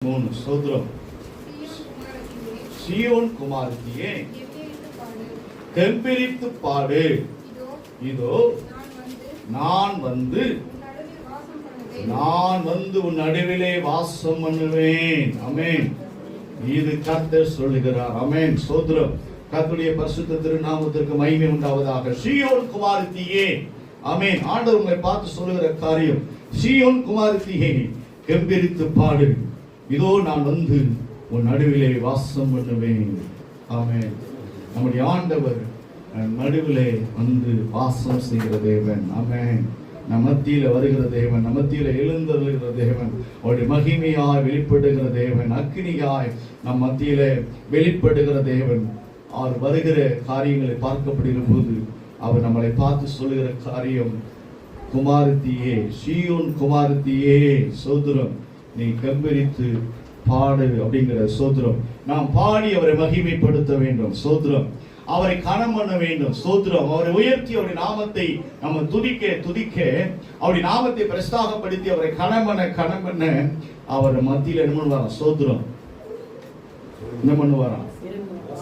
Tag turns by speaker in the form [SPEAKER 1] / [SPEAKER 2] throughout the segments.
[SPEAKER 1] 3 ஸ்தோத்திரம். சீயோன் குமாரத்தியே கெம்பீரித்து பாடு, இதோ நான் வந்து உன் நடுவிலே வாசம் பண்ணுவேன். ஆமென். இது கர்த்தர் சொல்லுகிறார். ஆமென். ஸ்தோத்திரம். கர்த்தருடைய பரிசுத்த திருநாமத்திற்கு மகிமை உண்டாவதாக. சீயோன் குமாரத்தியே, ஆமென். ஆண்டவர் உங்களை பார்த்து சொல்லுகிற காரியம், சீயோன் குமாரத்தியே கெம்பீரித்து பாடு, இதோ நான் வந்து உன் நடுவிலே வாசம் பண்ணுவேன். ஆமென். நம்முடைய ஆண்டவர் நடுவிலே வந்து வாசம் செய்கிற தேவன். ஆமென். நம் மத்தியில வருகிற தேவன், நம் மத்தியில எழுந்தருளுகிற தேவன், அவருடைய மகிமையாய் வெளிப்படுகிற தேவன், அக்கினியாய் நம் மத்தியில வெளிப்படுகிற தேவன். அவர் வருகிற காரியங்களை பார்க்கப்படுகிற போது அவர் நம்மளை பார்த்து சொல்லுகிற காரியம், குமாரத்தியே, சீயோன் குமாரத்தியே, சோதரம் நீ கம்பீரித்து பாடு அப்படிங்கிற சோதரம். நாம் பாடி அவரை மகிமைப்படுத்த வேண்டும். சோதரம். அவரை கனம் பண்ண வேண்டும். சோதரம். அவரை உயர்த்தி அவருடைய நாமத்தை நம்ம துதிக்க அவருடைய நாமத்தை பிரஸ்தாகப்படுத்தி அவரை கனம் பண்ண அவர் மத்தியில் என்ன பண்ணுவாரா? சோதரம். என்ன பண்ணுவாரா?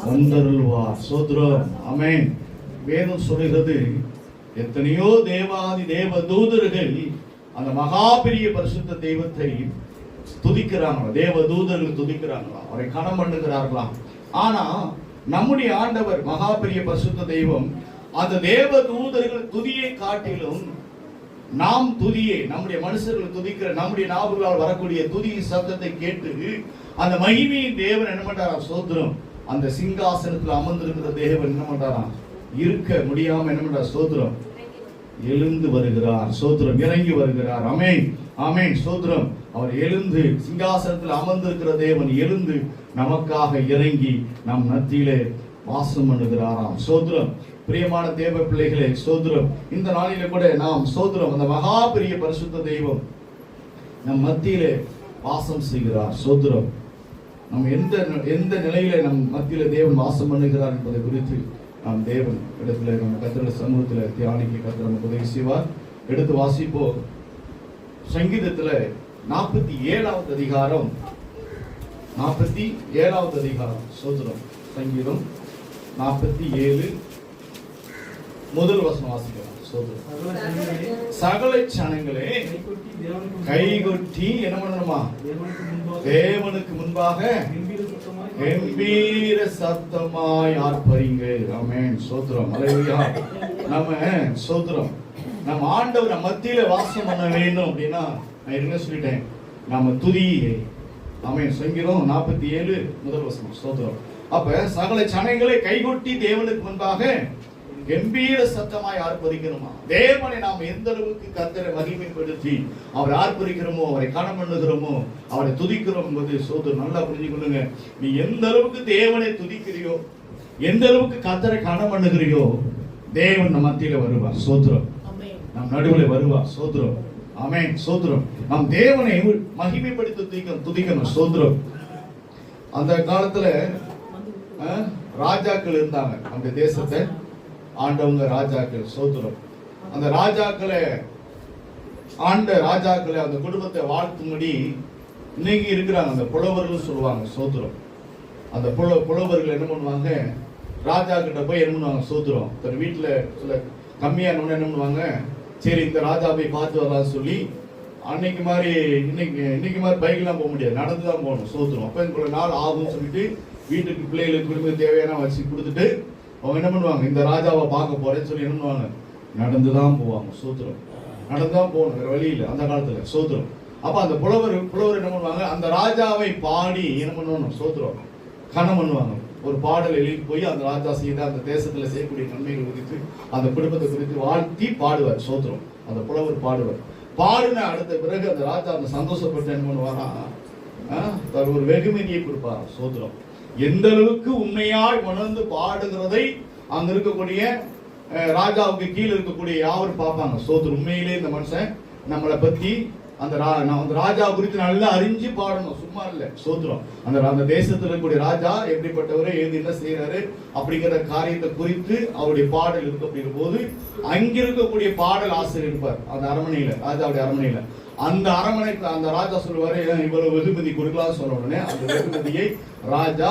[SPEAKER 1] வந்தருள்வார். சோதரம். ஆமென். வேதம் சொல்லுகிறது, எத்தனையோ தேவாதி தேவ தூதர்கள் அந்த மகா பெரிய பரிசுத்த தெய்வத்தை துதிக்கிறாங்களா? தேவ தூதர்கள் துதிக்கிறாங்களா? அவரை கனம் பண்ணுகிறார்களா? ஆனா நம்முடைய ஆண்டவர் மகா பெரிய பரிசுத்த தெய்வம், அந்த தேவ தூதர்கள் துதியை காட்டிலும் நாம் துதியை, நம்முடைய மனுஷர்கள் துதிக்கிற நம்முடைய நாவுகளால் வரக்கூடிய துதியின் சத்தத்தை கேட்டு அந்த மகிமையின் தேவன் என்ன பண்றாரா? சோத்திரம். அந்த சிங்காசனத்தில் அமர்ந்திருக்கிற தேவன் என்ன பண்றாரா? இருக்க முடியாம என்ன பண்றார்? சோத்திரம். எழுந்து வருகிறார். சோத்திரம். இறங்கி வருகிறார். ஆமென். ஆமென். சோத்திரம். அவர் எழுந்து சிங்காசனத்தில் அமர்ந்திருக்கிற தேவன் எழுந்து நமக்காக இறங்கி நம் மத்தியிலே வாசம் பண்ணுகிறாராம். சோத்திரம். பிரியமான தேவ பிள்ளைகளே, சோத்திரம். இந்த நாளிலே கூட நாம் சோத்திரம், அந்த மகா பெரிய பரிசுத்த தெய்வம் நம் மத்தியிலே வாசம் செய்கிறார். சோத்திரம். நம் எந்த நிலையில நம் மத்தியில தேவன் வாசம் பண்ணுகிறார் என்பதை குறித்து நாம் தேவன் இடத்துல நம்ம கர்த்தருடைய சமூகத்தில் தியானிக்க கர்த்தர் நமக்கு உதவி செய்வார். எடுத்து வாசிப்போம். சங்கீதத்துல 47வது அதிகாரம், 47வது அதிகாரம். சோத்திரம். சங்கீதம் 47 முதல் வசனம் வாசிக்கலாம். சோத்திரம். சகல ஜனங்களே கைகொட்டி என்ன பண்ணணுமா? தேவனுக்கு முன்பாக கம்பீர சத்தமாய் ஆர்ப்பரிங்க. ஆமென். சோத்திரம். அல்லேலூயா. நம்ம சோத்திரம், நம்ம ஆண்டவர் மத்தியில வாசம் பண்ண வேண்டும் அப்படின்னா நான் என்ன சொல்லிட்டேன்? நாம துதியை. ஆமென். சங்கீதம் 47 முதல் வசனம். சோத்திரம். அப்ப சகல ஜனங்களை கைகொட்டி தேவனுக்கு முன்பாக கம்பீர சத்தமாய் ஆர்ப்பரிக்கணுமா? தேவனை நாம் எந்த அளவுக்கு கர்த்தரை மகிமைப்படுத்தி அவரை ஆர்ப்பரிக்கிறோமோ, அவரை கனம் பண்ணுகிறோமோ, அவரை துதிக்கிறோம் என்பது சோதர் நல்லா புரிஞ்சுக்கொள்ளுங்க. நீ எந்த அளவுக்கு தேவனை துதிக்கிறியோ, எந்த அளவுக்கு கர்த்தரை கனம் பண்ணுகிறியோ, தேவன் நம் மத்தியில வருவார். சோத்திரம். நம் நடுவில் வருவார். சோத்திரம். ஆமென். சோத்திரம். நாம் தேவனை மகிமைப்படுத்தி துதிக்கணும். சோத்திரம். அந்த காலத்துல ராஜாக்கள் இருந்தாங்க. அந்த தேசத்தை ஆண்டவங்க ராஜாக்கள். சோத்திரம். அந்த ராஜாக்களை அந்த குடும்பத்தை வாழ்த்தும்படி இன்னைக்கு இருக்கிறாங்க அந்த புலவர்கள் சொல்லுவாங்க. சோத்திரம். அந்த புலவர்கள் என்ன பண்ணுவாங்க? ராஜா கிட்ட போய் என்ன பண்ணுவாங்க? சோத்திரம். தன் வீட்டுல சில கம்மியான என்ன பண்ணுவாங்க? சரி, இந்த ராஜா போய் பார்த்து வரலாம் சொல்லி, அன்னைக்கு மாதிரி இன்னைக்கு மாதிரி பைக்லாம் போக முடியாது, நடந்துதான் போகணும். சோத்திரம். அப்ப இவ்வளவு நாள் ஆகும் சொல்லிட்டு வீட்டுக்கு பிள்ளைகளுக்கு குடும்பம் தேவையான வச்சு கொடுத்துட்டு அவங்க என்ன பண்ணுவாங்க? இந்த ராஜாவை பார்க்க போறேன்னு சொல்லி என்ன பண்ணுவாங்க? நடந்துதான் போவாங்க. சோத்திரம். நடந்துதான் போகணும், வேற வழி இல்லை அந்த காலத்துல. சோத்திரம். அப்ப அந்த புலவர் என்ன பண்ணுவாங்க? அந்த ராஜாவை பாடி என்ன பண்ணுவாங்க? சோத்திரம். கனம் பண்ணுவாங்க. ஒரு பாடல் எழுதி போய் அந்த ராஜா செய்த அந்த தேசத்துல செய்யக்கூடிய நன்மைகள் குறித்து, அந்த குடும்பத்தை குறித்து வாழ்த்தி பாடுவார். சோத்திரம். அந்த புலவர் பாடுவார். பாடின அடுத்த பிறகு அந்த ராஜா அந்த சந்தோஷப்பட்டு என்ன பண்ணுவாரா? ஒரு வெகுமதியை கொடுப்பார். சோத்திரம். எந்த அளவுக்கு உண்மையாய் உணர்ந்து பாடுகிறதை அங்க இருக்கக்கூடிய ராஜாவுக்கு கீழே இருக்கக்கூடிய யாரும் பார்ப்பாங்க. சோத்திரம். உண்மையிலே இந்த மனுஷன் நம்மளை பத்தி அந்த ராஜா குறித்து நல்லா அறிஞ்சு பாடணும், சும்மா இல்ல. சோத்திரம். அந்த தேசத்தில் இருக்கக்கூடிய ராஜா எப்படிப்பட்டவரை என்ன செய்யறாரு அப்படிங்கிற காரியத்தை குறித்து அவருடைய பாடல் இருக்கு. அப்படிங்கிற போது அங்க இருக்கக்கூடிய பாடல் ஆசிரியர் இருப்பார் அந்த அரண்மனையில, ராஜாவுடைய அரண்மனையில. அந்த அரண்மனைக்கு அந்த ராஜா சொல்லுவாரு, இவ்வளவு வெகுமதி கொடுக்கலாம் சொன்ன உடனே அந்த வெகுமதியை ராஜா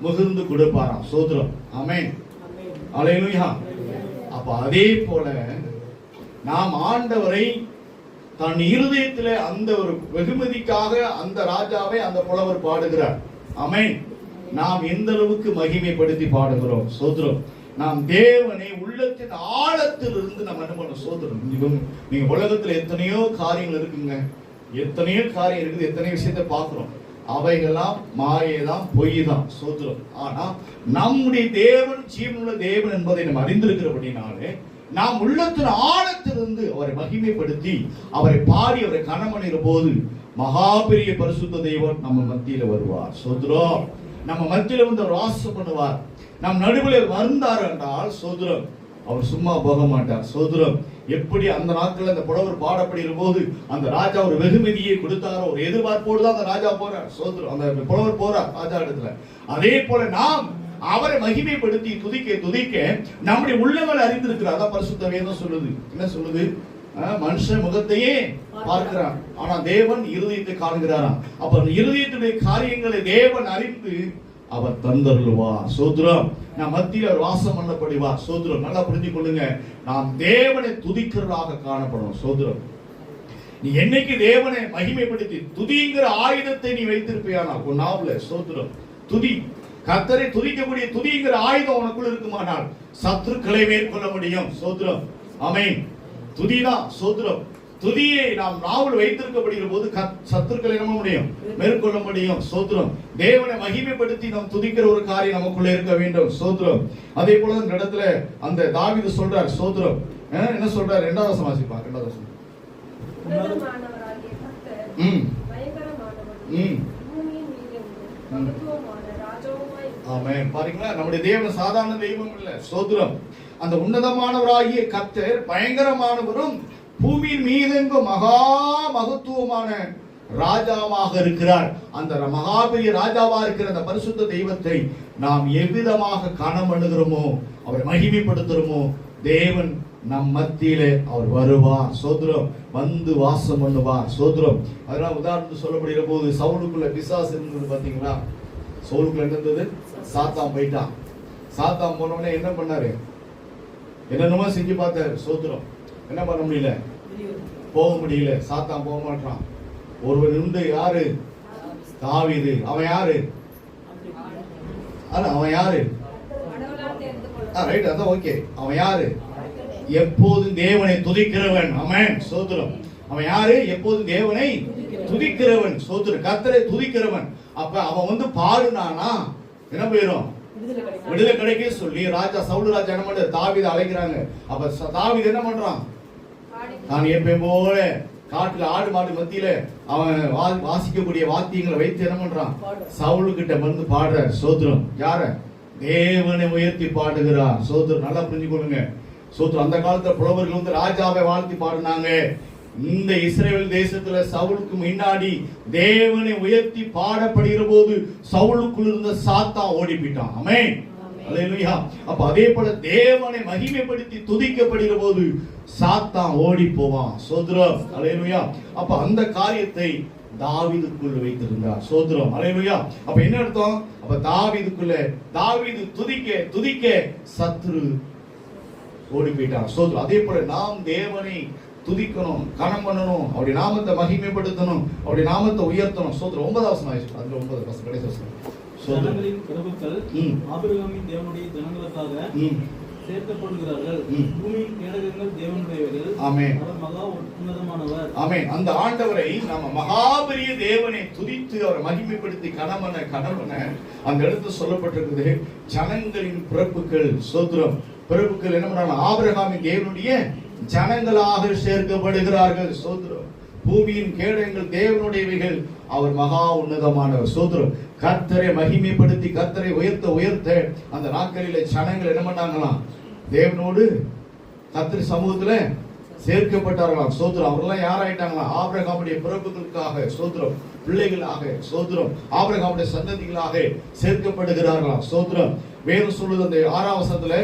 [SPEAKER 1] முகிர்ந்து கொடுப்பாராம். சோத்திரம். ஆமென். அல்லேலூயா. அப்ப அதே போல நாம் ஆண்டவரை தன் இருதயத்திலே அந்த ஒரு வெகுமதிக்காக அந்த ராஜாவை அந்த புலவர் பாடுகிறார். ஆமென். நாம் எந்த அளவுக்கு மகிமைப்படுத்தி பாடுகிறோம். சோத்திரம். நாம் தேவனை உள்ளத்தின் ஆழத்திலிருந்து நம்ம என்ன பண்ண சோத்திரம். நீங்க உலகத்துல எத்தனையோ காரியங்கள் இருக்குங்க, எத்தனையோ காரியம் இருக்குது, எத்தனையோ விஷயத்தை பார்க்கிறோம். அவைகளாம் மாயைதான், பொய் தான். சோத்திரம். ஆனா நம்முடைய தேவன் ஜீவனுள்ள தேவன் என்பதை நம்ம அறிந்திருக்கிறபடினாலே நாம் உள்ளத்தின் ஆழத்திலிருந்து அவரை மகிமைப்படுத்தி அவரை பாடி அவரை கனமணிற போது மகா பெரிய பரிசுத்த தெய்வம் நம்ம மத்தியில வருவார். சோத்திரம். நம்ம மத்தியில வந்து அவர் வாசம் பண்ணுவார். நம் நடுவில் வந்தார் என்றால் சோத்திரம், அவர் சும்மா போக மாட்டார். சோத்திரம். எப்படி அந்த நாட்கள் அந்த புலவர் பாடப்படுகிற போது அந்த ராஜா ஒரு வெகுமதியை கொடுத்தாரோ ஒரு எதிர்பார்ப்போடு தான் அந்த ராஜா போறார். சோத்திரம். அந்த புலவர் போறார் ராஜா இடத்துல. அதே போல நாம் அவரை மகிமைப்படுத்தி துதிக்க துதிக்க நம்முடைய உள்ளங்கள் அறிந்திருக்கிறார். அதான் பரிசுத்த வேதம் சொல்லுது. என்ன சொல்லுது? மனுஷன் முகத்தையே பார்க்கிறான், ஆனா தேவன் இருதயத்தை காண்கிறாராம். அப்ப இருதயத்துடைய காரியங்களை தேவன் அறிந்து அவர் தந்தருள்வார். சோத்திரம். நாம் மத்தியில் அவர் வாசம் பண்ணப்படுவார். சோத்திரம். நல்லா புரிஞ்சு கொள்ளுங்க, நாம் தேவனை துதிக்கிறதாக காணப்படும். சோத்திரம். நீ என்னைக்கு தேவனை மகிமைப்படுத்தி துதிங்கிற ஆயுதத்தை நீ வைத்திருப்பியானா நாவுல. சோத்திரம். துதி, கர்த்தரை துதிக்கக்கூடிய துதிங்கிற ஆயுதம் உனக்குள்ள இருக்குமானால் சத்துருக்களை மேற்கொள்ள முடியும். சோத்திரம். ஆமென். துதிதான். சோத்திரம். துதியை நாம் நாவல் வைத்திருக்கப்படுகிற போது சத்துருக்களை நம்ம முடியும் மேற்கொள்ள முடியும். சோத்திரம். தேவனை மகிமைப்படுத்தி நாம் துதிக்கிற ஒரு காரியம் நமக்குள்ள இருக்க வேண்டும். சோத்திரம். அதே போல இந்த இடத்துல அந்த தாவீது சொல்றார். சோத்திரம். என்ன சொல்றார்? 2வது வசனம் வாசிப்பா. 2வது வசனம். ஆமென். பாருங்களா, நம்முடைய தேவன் சாதாரண தெய்வம் இல்ல. சோத்திரம். அந்த உன்னதமானவராகிய கர்த்தர் பயங்கரமானவரும் பூமியின் மீதெங்கும் மகா மகத்துவமான ராஜாவாக இருக்கிறார். அந்த மகா பெரிய ராஜாவா இருக்கிற அந்த பரிசுத்த தெய்வத்தை நாம் எவ்விதமாக கனமணுகிறோமோ அவரை மகிமைப்படுத்துறோமோ தேவன் நம் மத்தியிலே அவர் வருவார். சோத்திரம். வந்து வாசம் பண்ணுவார். சோத்திரம். அதெல்லாம் உதாரணத்துக்கு சொல்லப்படுகிற போது சவுலுக்குள்ள பிசாசு இருந்தது பாத்தீங்களா? சவுலுக்குள்ள இருந்தது சாத்தான் போயிட்டான். சாத்தான் போனவனே என்ன பண்ணாரு? என்னென்னமோ செஞ்சு பார்த்தாரு. சோத்திரம். என்ன பண்ண முடியல, போக முடியல. சாத்தான் போக மாட்டான். ஒருவர் இருந்து யாரு? தாவீது. அவன் யாரு? அவன் யாரு? ரைட், அதான் ஓகே. அவன் யாரு? எப்போதும் தேவனை துதிக்கிறவன். ஆமென். சோத்திரம். அவன் யாரு? எப்போதும் தேவனை துதிக்கிறவன். சோத்திரம். கர்த்தரை துதிக்கிறவன். அப்ப அவன் வந்து பாடுனானா என்ன போயிரும்? விடுதலை கிடைக்க சொல்லி ராஜா சவுல் ராஜா என்ன பண்ற? தாவீதை அழைக்கிறாங்க. அப்ப தாவீது என்ன பண்றான்? நான் எப்பயும் போல காட்டுல ஆடு மாடு மத்தியில அவன் வாசிக்கக்கூடிய வாத்தியங்களை வைத்து என்ன பண்றான்? சவுலு கிட்ட வந்து பாடுறார். சோத்திரம். யார? தேவனை உயர்த்தி பாடுகிறார். சோத்திரம். நல்லா புரிஞ்சுக்கொள்ளுங்க. சோத்திரம். அந்த காலத்துல புலவர்கள் வந்து ராஜாவை வாழ்த்தி பாடினாங்க. இந்த இஸ்ரேல் தேசத்துல சவுலுக்கு முன்னாடி தேவனை உயர்த்தி பாடப்படுகிற போது சவுலுக்குள் இருந்த சாத்தான் ஓடி போயிட்டான். ஆமென். அல்லேலூயா. அப்ப அதே போல தேவனை மகிமைப்படுத்தி துதிக்கப்படுகிற போது சாத்தான் ஓடி போவான். சோத்திரம். அல்லேலூயா. அப்ப அந்த காரியத்தை தாவீதுக்குள்ள வைத்திருந்தார். சோத்திரம். அல்லேலூயா. அப்ப என்ன அர்த்தம்? அப்ப தாவீதுக்குள்ள தாவீது துதிக்க துதிக்க சத்துரு ஓடி போயிட்டான். சோத்திரம். அதே போல நாம் தேவனை துதிக்கணும், கனம் பண்ணணும், அவருடைய நாமத்தை மகிமைப்படுத்தணும், அவருடைய நாமத்தை உயர்த்தணும். சோத்திரம். 9வது வசனம் ஆயிடுச்சு. அதுல 9வது வசனம் கடைசி வசனம்.
[SPEAKER 2] ஜனங்களின் பிரபுக்கள் ஆபிரகாமின் தேவனுடைய ஜனங்களுக்காக சேர்க்கப்படுகிறார்கள். பூமியின் கேடகங்கள் தேவனுடையவர்கள். ஆமென். அவர் மகா உன்னதமானவர். ஆமென். அந்த ஆண்டவரை நாம மகாபெரிய தேவனை துதித்து அவரை மகிமைப்படுத்தி கனமன அந்த இடத்துல சொல்லப்பட்டிருக்குது. ஜனங்களின் பிரபுக்கள். சோத்திரம். பிரபுக்கள் என்ன பண்றாங்க? ஆபிரகாமின் தேவனுடைய ஜனங்களாக சேர்க்கப்படுகிறார்கள். சோத்திரம். பூமியின் கேடகங்கள் தேவனுடையவைகள், அவர் மகா உன்னதமானவர். சோத்திரம். கர்த்தரை மகிமைப்படுத்தி கர்த்தரை உயர்த்த அந்த நாட்களிலே ஜனங்கள் என்ன பண்ணாங்களாம்? தேவனோடு கர்த்தர் சமூகத்துல சேர்க்கப்பட்டார்களாம். சோத்திரம். அவர்களெல்லாம் யாராயிட்டாங்களாம்? ஆபிரகாமுடைய பிறப்புகளுக்காக. சோத்திரம். பிள்ளைகளாக. சோத்திரம். ஆபிரகாமுடைய சந்ததிகளாக சேர்க்கப்படுகிறார்களாம். சோத்திரம். வேதம் சொல்லுது அந்த 6வது வசனத்துல,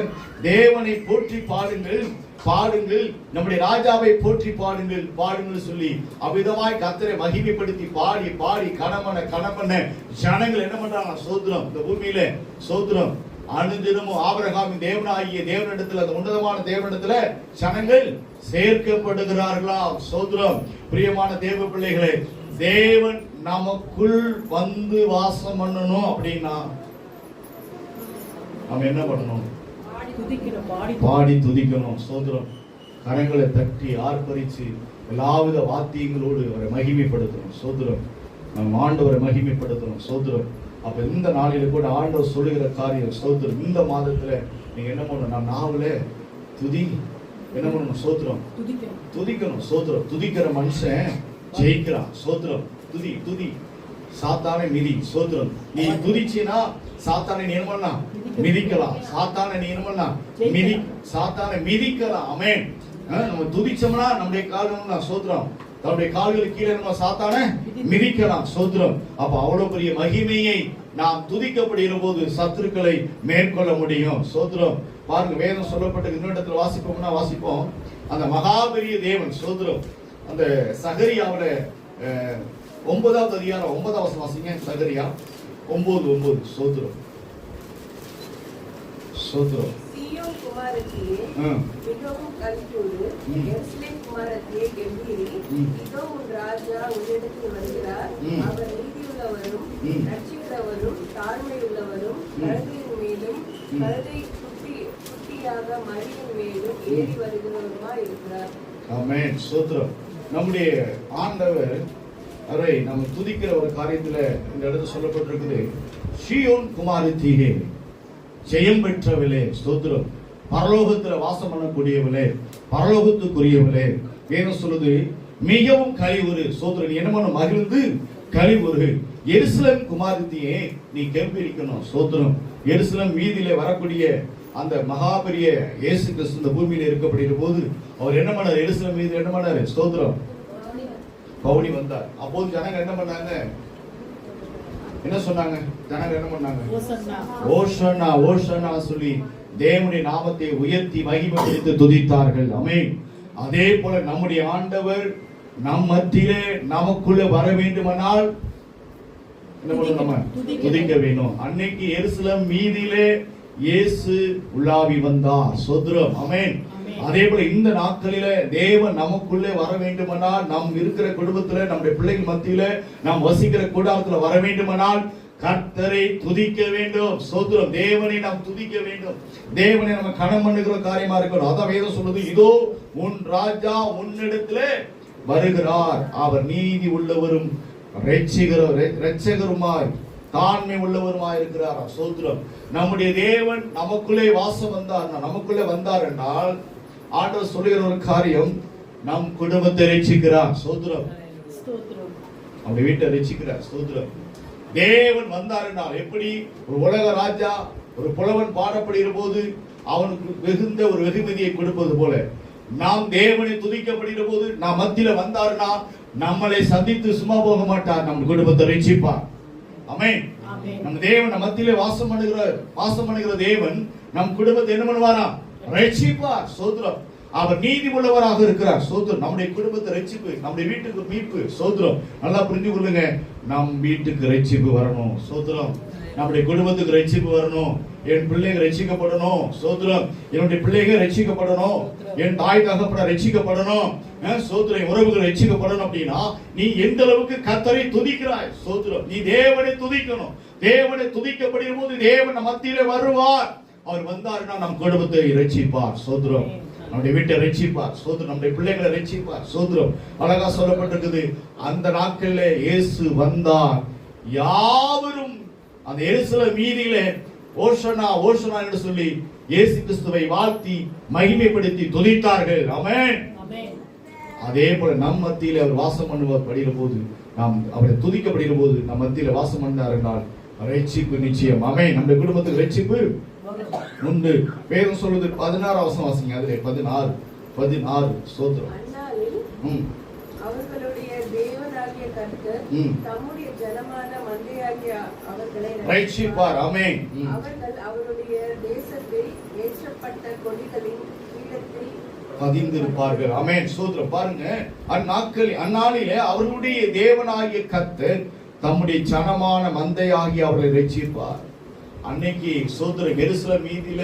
[SPEAKER 2] தேவனை போற்றி பாடுங்கள்,
[SPEAKER 1] பாடுங்கள், நம்முடைய ராஜாவை போற்றி பாடுங்கள் பாடுங்கள் சொல்லி அவ்விதமாய் கர்த்தரை மகிமைப்படுத்தி பாடி பாடி கணமன ஜனங்கள் என்ன பண்றாங்க? ஸ்தோத்திரம். இந்த பூமியில ஸ்தோத்திரம் அனுதினமும் ஆபிரகாமின் தேவனாகிய தேவனிடத்தில், அந்த உன்னதமான தேவனிடத்துல ஜனங்கள் சேர்க்கப்படுகிறார்களாம். ஸ்தோத்திரம். பிரியமான தேவ பிள்ளைகளே, தேவன் நமக்குள் வந்து வாசம் பண்ணணும் அப்படின்னா நம்ம என்ன பண்ணணும்? பாடி துதிக்கணும். ஸ்தோத்திரம். கரங்களை தட்டி ஆர்ப்பரிச்சு எல்லாவித வாத்தியங்களோடு அவரை மகிமைப்படுத்தணும். ஸ்தோத்திரம். நம்ம ஆண்டவரை மகிமைப்படுத்தணும். ஸ்தோத்திரம். அப்ப இந்த நாளில கூட ஆண்டவர் சொல்லுகிற காரியம் ஸ்தோத்திரம். இந்த மாதத்துல நீங்க என்ன பண்ணணும்? நான் நாவல துதி என்ன பண்ணணும்? ஸ்தோத்திரம் துதிக்கணும். ஸ்தோத்திரம். துதிக்கிற மனுஷன் ஜெயிக்கிறான். ஸ்தோத்திரம். துதி துதி சாத்தானை மிதி. ஸ்தோத்திரம். நீ துதிச்சினா சாத்தானை நீ என்ன பண்ணலாம்? மிதிக்கலாம். சாத்தானை நீ என்ன பண்ணலாம்? சாத்தானை மிதிக்கலாம். ஆமென். நம்ம துதிச்சோம்னா நம்முடைய கால்கள் ஸ்தோத்திரம், நம்முடைய கால்களுக்கு கீழே நம்ம சாத்தானை மிதிக்கலாம். ஸ்தோத்திரம். அப்ப அவ்வளவு பெரிய மகிமையை நாம் துதிக்கப்படுகிற போது சத்துருக்களை மேற்கொள்ள முடியும். ஸ்தோத்திரம். பாருங்க, வேதம் சொல்லப்பட்ட இன்னொரு இடத்துல வாசிப்போம். அந்த மகாபெரிய தேவன் ஸ்தோத்திரம். அந்த சகரியாவுல 9வது அதிகாரம் 9வது வசனம் வாசிங்க. சகரியா 9:9. ஸ்தோத்திரம். ஸ்தோத்திரம்.
[SPEAKER 3] சீயோன் குமாரத்தியே மிகவும் களிகூரு, எருசலேம் குமாரத்தியே கெம்பீரி. இதோ உன் ராஜா உன்னிடத்தில் வருகிறார். அவர் நீதியுள்ளவரும் ரட்சிக்கிறவரும் தாழ்மையுள்ளவரும், கழுதையின் மேலும் கழுதை குட்டியாக மரியின் மேலும் ஏறி வருகிறவருமாய் இருக்கிறார்.
[SPEAKER 1] ஆமென். ஸ்தோத்திரம். நம்முடைய ஆண்டவர் அவரை நம்ம துதிக்கிற ஒரு காரியத்துல இந்த இடத்துல சொல்லப்பட்டிருக்குது. சீயோன் குமாரத்தியே, ஜெயம் பெற்றவளே. ஸ்தோத்திரம். பரலோகத்துல வாசம் பண்ணக்கூடியவளே, பரலோகத்துக்குரியவளே. வேதம் சொல்லுது மிகவும் கலிவுறு. ஸ்தோத்திரம். நீ என்ன பண்ண? மகிழ்ந்து கலிவுறு. எருசலேம் குமாரத்தியே, நீ கெம்பீரிக்கணும். ஸ்தோத்திரம். எருசலேம் வீதியில வரக்கூடிய அந்த மகாபெரிய இயேசு கிறிஸ்து இந்த பூமியில இருக்கப்படுகிற போது அவர் என்ன பண்ணார்? எருசலேம் மீது என்ன பண்ணாரு? ஸ்தோத்திரம். பவுனி வந்தார். அப்போது ஜனங்க என்ன பண்ணாங்க? என்ன சொன்னாங்க? ஜனங்க என்ன பண்ணாங்க? ஓஷன்னா ஓஷன்னா சொல்லி தேவனுடைய நாமத்தை உயர்த்தி மகிமைப்படுத்தி துதித்தார்கள். ஆமென். அதே போல நம்முடைய ஆண்டவர் நம் மத்தியிலே நமக்குள்ள வர வேண்டுமானால் என்ன பண்ணணும்? நம்ம துதிக்க வேணும். அன்னைக்கு எருசலேம் மீதிலே இயேசு உலாவி வந்தார். ஸ்தோத்திரம். ஆமென். அதே போல இந்த நாட்களில தேவன் நமக்குள்ளே வர வேண்டுமானால், நம் இருக்கிற குடும்பத்துல, நம்முடைய பிள்ளைகள் மத்தியில, நாம் வசிக்கிற கூடாரத்துல வர வேண்டுமானால் கர்த்தரை துதிக்க வேண்டும். ஸ்தோத்திரம். தேவனை நாம் துதிக்க வேண்டும். தேவனை நம்ம கனம் பண்ணுகிற காரியமா இருக்கணும். அதான் வேதம் சொல்லுது, இதோ உன் ராஜா உன்னிடத்திலே வருகிறார். அவர் நீதி உள்ளவரும் இரட்சகருமாய் தாழ்மை உள்ளவருமாய் இருக்கிறார். ஸ்தோத்திரம். நம்முடைய தேவன் நமக்குள்ளே வாசம் வந்தார், நமக்குள்ளே வந்தார் என்றால் ஆண்டவர் சொல்லுகிற ஒரு காரியம், நம் குடும்பத்தை ரட்சிக்கிறார். ஸ்தோத்திரம். அவங்க வீட்டை ரட்சிக்கிறார். ஸ்தோத்திரம். தேவன் வந்தார் என்றால் எப்படி? ஒரு உலக ராஜா, ஒரு புலவன் பாடப்படுகிற போது அவனுக்கு வெகுந்த ஒரு வெகுமதியை கொடுப்பது போல, நாம் தேவனை துதிக்கப்படுகிற போது நாம் மத்தியில வந்தாருன்னா நம்மளை சந்தித்து சும்மா போக மாட்டார், நம்ம குடும்பத்தை ரட்சிப்பார். ஆமென். நம்ம தேவன் மத்தியிலே வாசம் பண்ணுகிற தேவன் நம் குடும்பத்தை என்ன பண்ணுவாரா? ரட்சிப்பார். ஸ்தோத்திரம். அவர் நீதி உள்ளவராக இருக்கிறார். ஸ்தோத்திரம். நம்முடைய குடும்பத்தை ரட்சிப்பு, நம்முடைய வீட்டுக்கு மீட்பு. ஸ்தோத்திரம். நல்லா புரிஞ்சு கொள்ளுங்க, நம் வீட்டுக்கு ரட்சிப்பு வரணும். ஸ்தோத்திரம். நம்முடைய குடும்பத்துக்கு ரட்சிப்பு வரணும். என் பிள்ளைங்க ரட்சிக்கப்படணும். ஸ்தோத்திரம். என்னுடைய பிள்ளைங்க ரட்சிக்கப்படணும். என் தாய் தகப்பன ரட்சிக்கப்படணும். ஸ்தோத்திரம். உறவுகள் ரட்சிக்கப்படணும். அப்படின்னா நீ எந்த அளவுக்கு கர்த்தரை துதிக்கிறாய்? ஸ்தோத்திரம். நீ தேவனை துதிக்கணும். தேவனை துதிக்கப்படுகிற போது தேவன் நம் மத்தியிலே வருவார். அவர் வந்தாருன்னா நம் குடும்பத்தை ரட்சிப்பார். ஸ்தோத்திரம். நம்முடைய வீட்டை ரட்சிப்பார். ஸ்தோத்திரம். நம்முடைய பிள்ளைகளை ரட்சிப்பார். ஸ்தோத்திரம். அழகா சொல்லப்பட்டிருக்குது, அந்த நாட்களில் இயேசு வந்தார், யாவரும் அந்த எருசலேம் வீதியிலே ஓஷனா ஓஷனா என்று சொல்லி இயேசு கிறிஸ்துவை வாழ்த்தி மகிமைப்படுத்தி துதித்தார்கள். ஆமென். அதே போல நம் மத்தியிலே அவர் வாசம் பண்ணுவார் படுகிற போது, நாம் அவரை துதிக்கப்படுகிற போது நம் மத்தியில வாசம் பண்ணார் என்றால் ரட்சிப்பு நிச்சயம். ஆமென். நம்முடைய குடும்பத்துக்கு ரட்சிப்பு உண்டு. வேதம் சொல்லுது 16 வசனம் வாசிங்க. அதிலே 16 ஸ்தோத்திரம்.
[SPEAKER 3] அவர்களுடைய தேவனாகிய கர்த்தர் தம்முடைய ஜனமான மந்தையாகிய அவர்களை
[SPEAKER 1] ரட்சிப்பார். ஆமென்.
[SPEAKER 3] அவர்கள் அவருடைய தேசத்தில் ஏற்றப்பட்ட கொடிகளின் கீழத்தில்
[SPEAKER 1] பதிந்திருப்பார்கள். ஆமென். சோதரம் பாருங்க, அந்நாளிலே அவர்களுடைய தேவனாகிய கர்த்தர் தம்முடைய ஜனமான மந்தையாகி அவர்களை ரட்சிப்பார். அன்னைக்கு சோதரம் எருசலேம் மீதில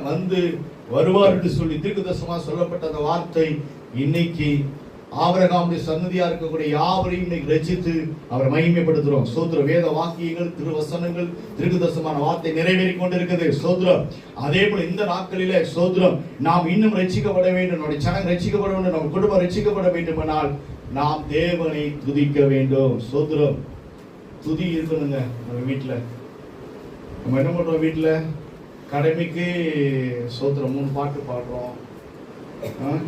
[SPEAKER 1] வந்து வருவார் என்று சொல்லி தீர்க்கதரிசனமா சொல்லப்பட்ட அந்த வார்த்தை இன்னைக்கு ஆபிரகாமுடைய சன்னதியா இருக்கக்கூடிய யாவரையும் இன்னைக்கு ரட்சித்து அவரை மகிமைப்படுத்துறோம். சோதரம் வேத வாக்கியங்கள், திருவசனங்கள், தீர்க்கதரிசனமான வார்த்தை நிறைவேறி கொண்டிருக்கிறது. சோதரம் அதே போல இந்த நாட்களிலே சோதரம் நாம் இன்னும் ரட்சிக்கப்பட வேண்டும், நம்முடைய ஜனம் ரட்சிக்கப்பட வேண்டும், நம்ம குடும்பம் ரட்சிக்கப்பட வேண்டுமானால் நாம் தேவனை துதிக்க வேண்டும். சோதரம் துதி இருக்கணுங்க. நம்ம வீட்டுல நம்ம என்ன பண்றோம்? வீட்டுல கடமைக்கு சோதரம் 3 பாட்டு பாடுறோம்.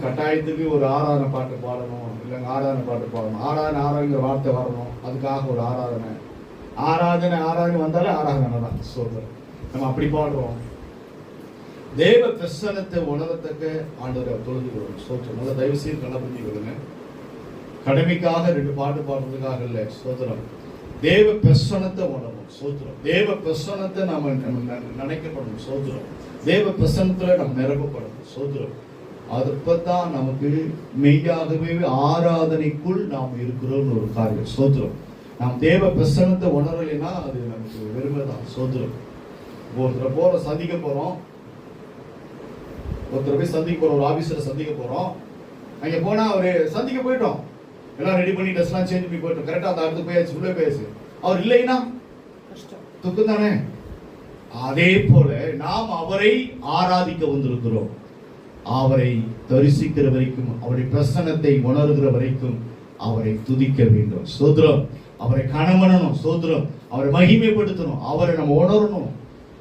[SPEAKER 1] கட்டாயத்துக்கு ஒரு ஆராதனை பாட்டு பாடணும், இல்லைங்க ஆராதனை பாட்டு பாடணும். ஆராதனை வார்த்தை வரணும், அதுக்காக ஒரு ஆராதனை வந்தாலே ஆராதனை தான். சோதரம் நம்ம அப்படி பாடுறோம். தேவ பிரசன்னத்தை உணரத்தக்க ஆண்டவரை தொழுது கொள்ளும். சோதரம் நல்லா தயவு செய்து நல்லா புரிஞ்சுக்கொள்ளுங்க. கடமைக்காக 2 பாட்டு பாடுறதுக்காக இல்லை. சோதரம் தேவ பிரசன்னத்தை உணரும். சோதரம் தேவ பிரசன்னத்தை நம்ம நினைக்கப்படணும். சோதரம் தேவ பிரசன்னத்துல நம்ம நிரப்பப்படணும். சோதரம் அப்பதான் நமக்கு மெய்யாகவே ஆராதனைக்குள் நாம் இருக்கிறோம் ஒரு காரியம். சோதரம் நாம் தேவ பிரசன்னத்தை உணரலைன்னா அது நமக்கு வெறுமைதான். சோதரம் ஒருத்தரை சந்திக்க போறோம், ஒருத்தரை போய் சந்திக்க போறோம், ஒரு ஆபீஸ்ல சந்திக்க போறோம். அங்க போனா அவரு சந்திக்க போயிட்டோம், எல்லாம் ரெடி பண்ணி ட்ரெஸ் எல்லாம் சேஞ்ச் பண்ணி போயிட்டோம். கரெக்டா அந்த அடுத்து போயாச்சு, உள்ள போயாச்சு. அவர் இல்லைன்னா துக்கம் தானே. அதே போல நாம் அவரை ஆராதிக்க வந்திருக்கிறோம். அவரை தரிசிக்கிற வரைக்கும், அவருடைய பிரசன்னத்தை உணர்கிற வரைக்கும் அவரை துதிக்க வேண்டும். சோதரம் அவரை கணவனணும். சோதரம் அவரை மகிமைப்படுத்தணும், அவரை நம்ம உணரணும்.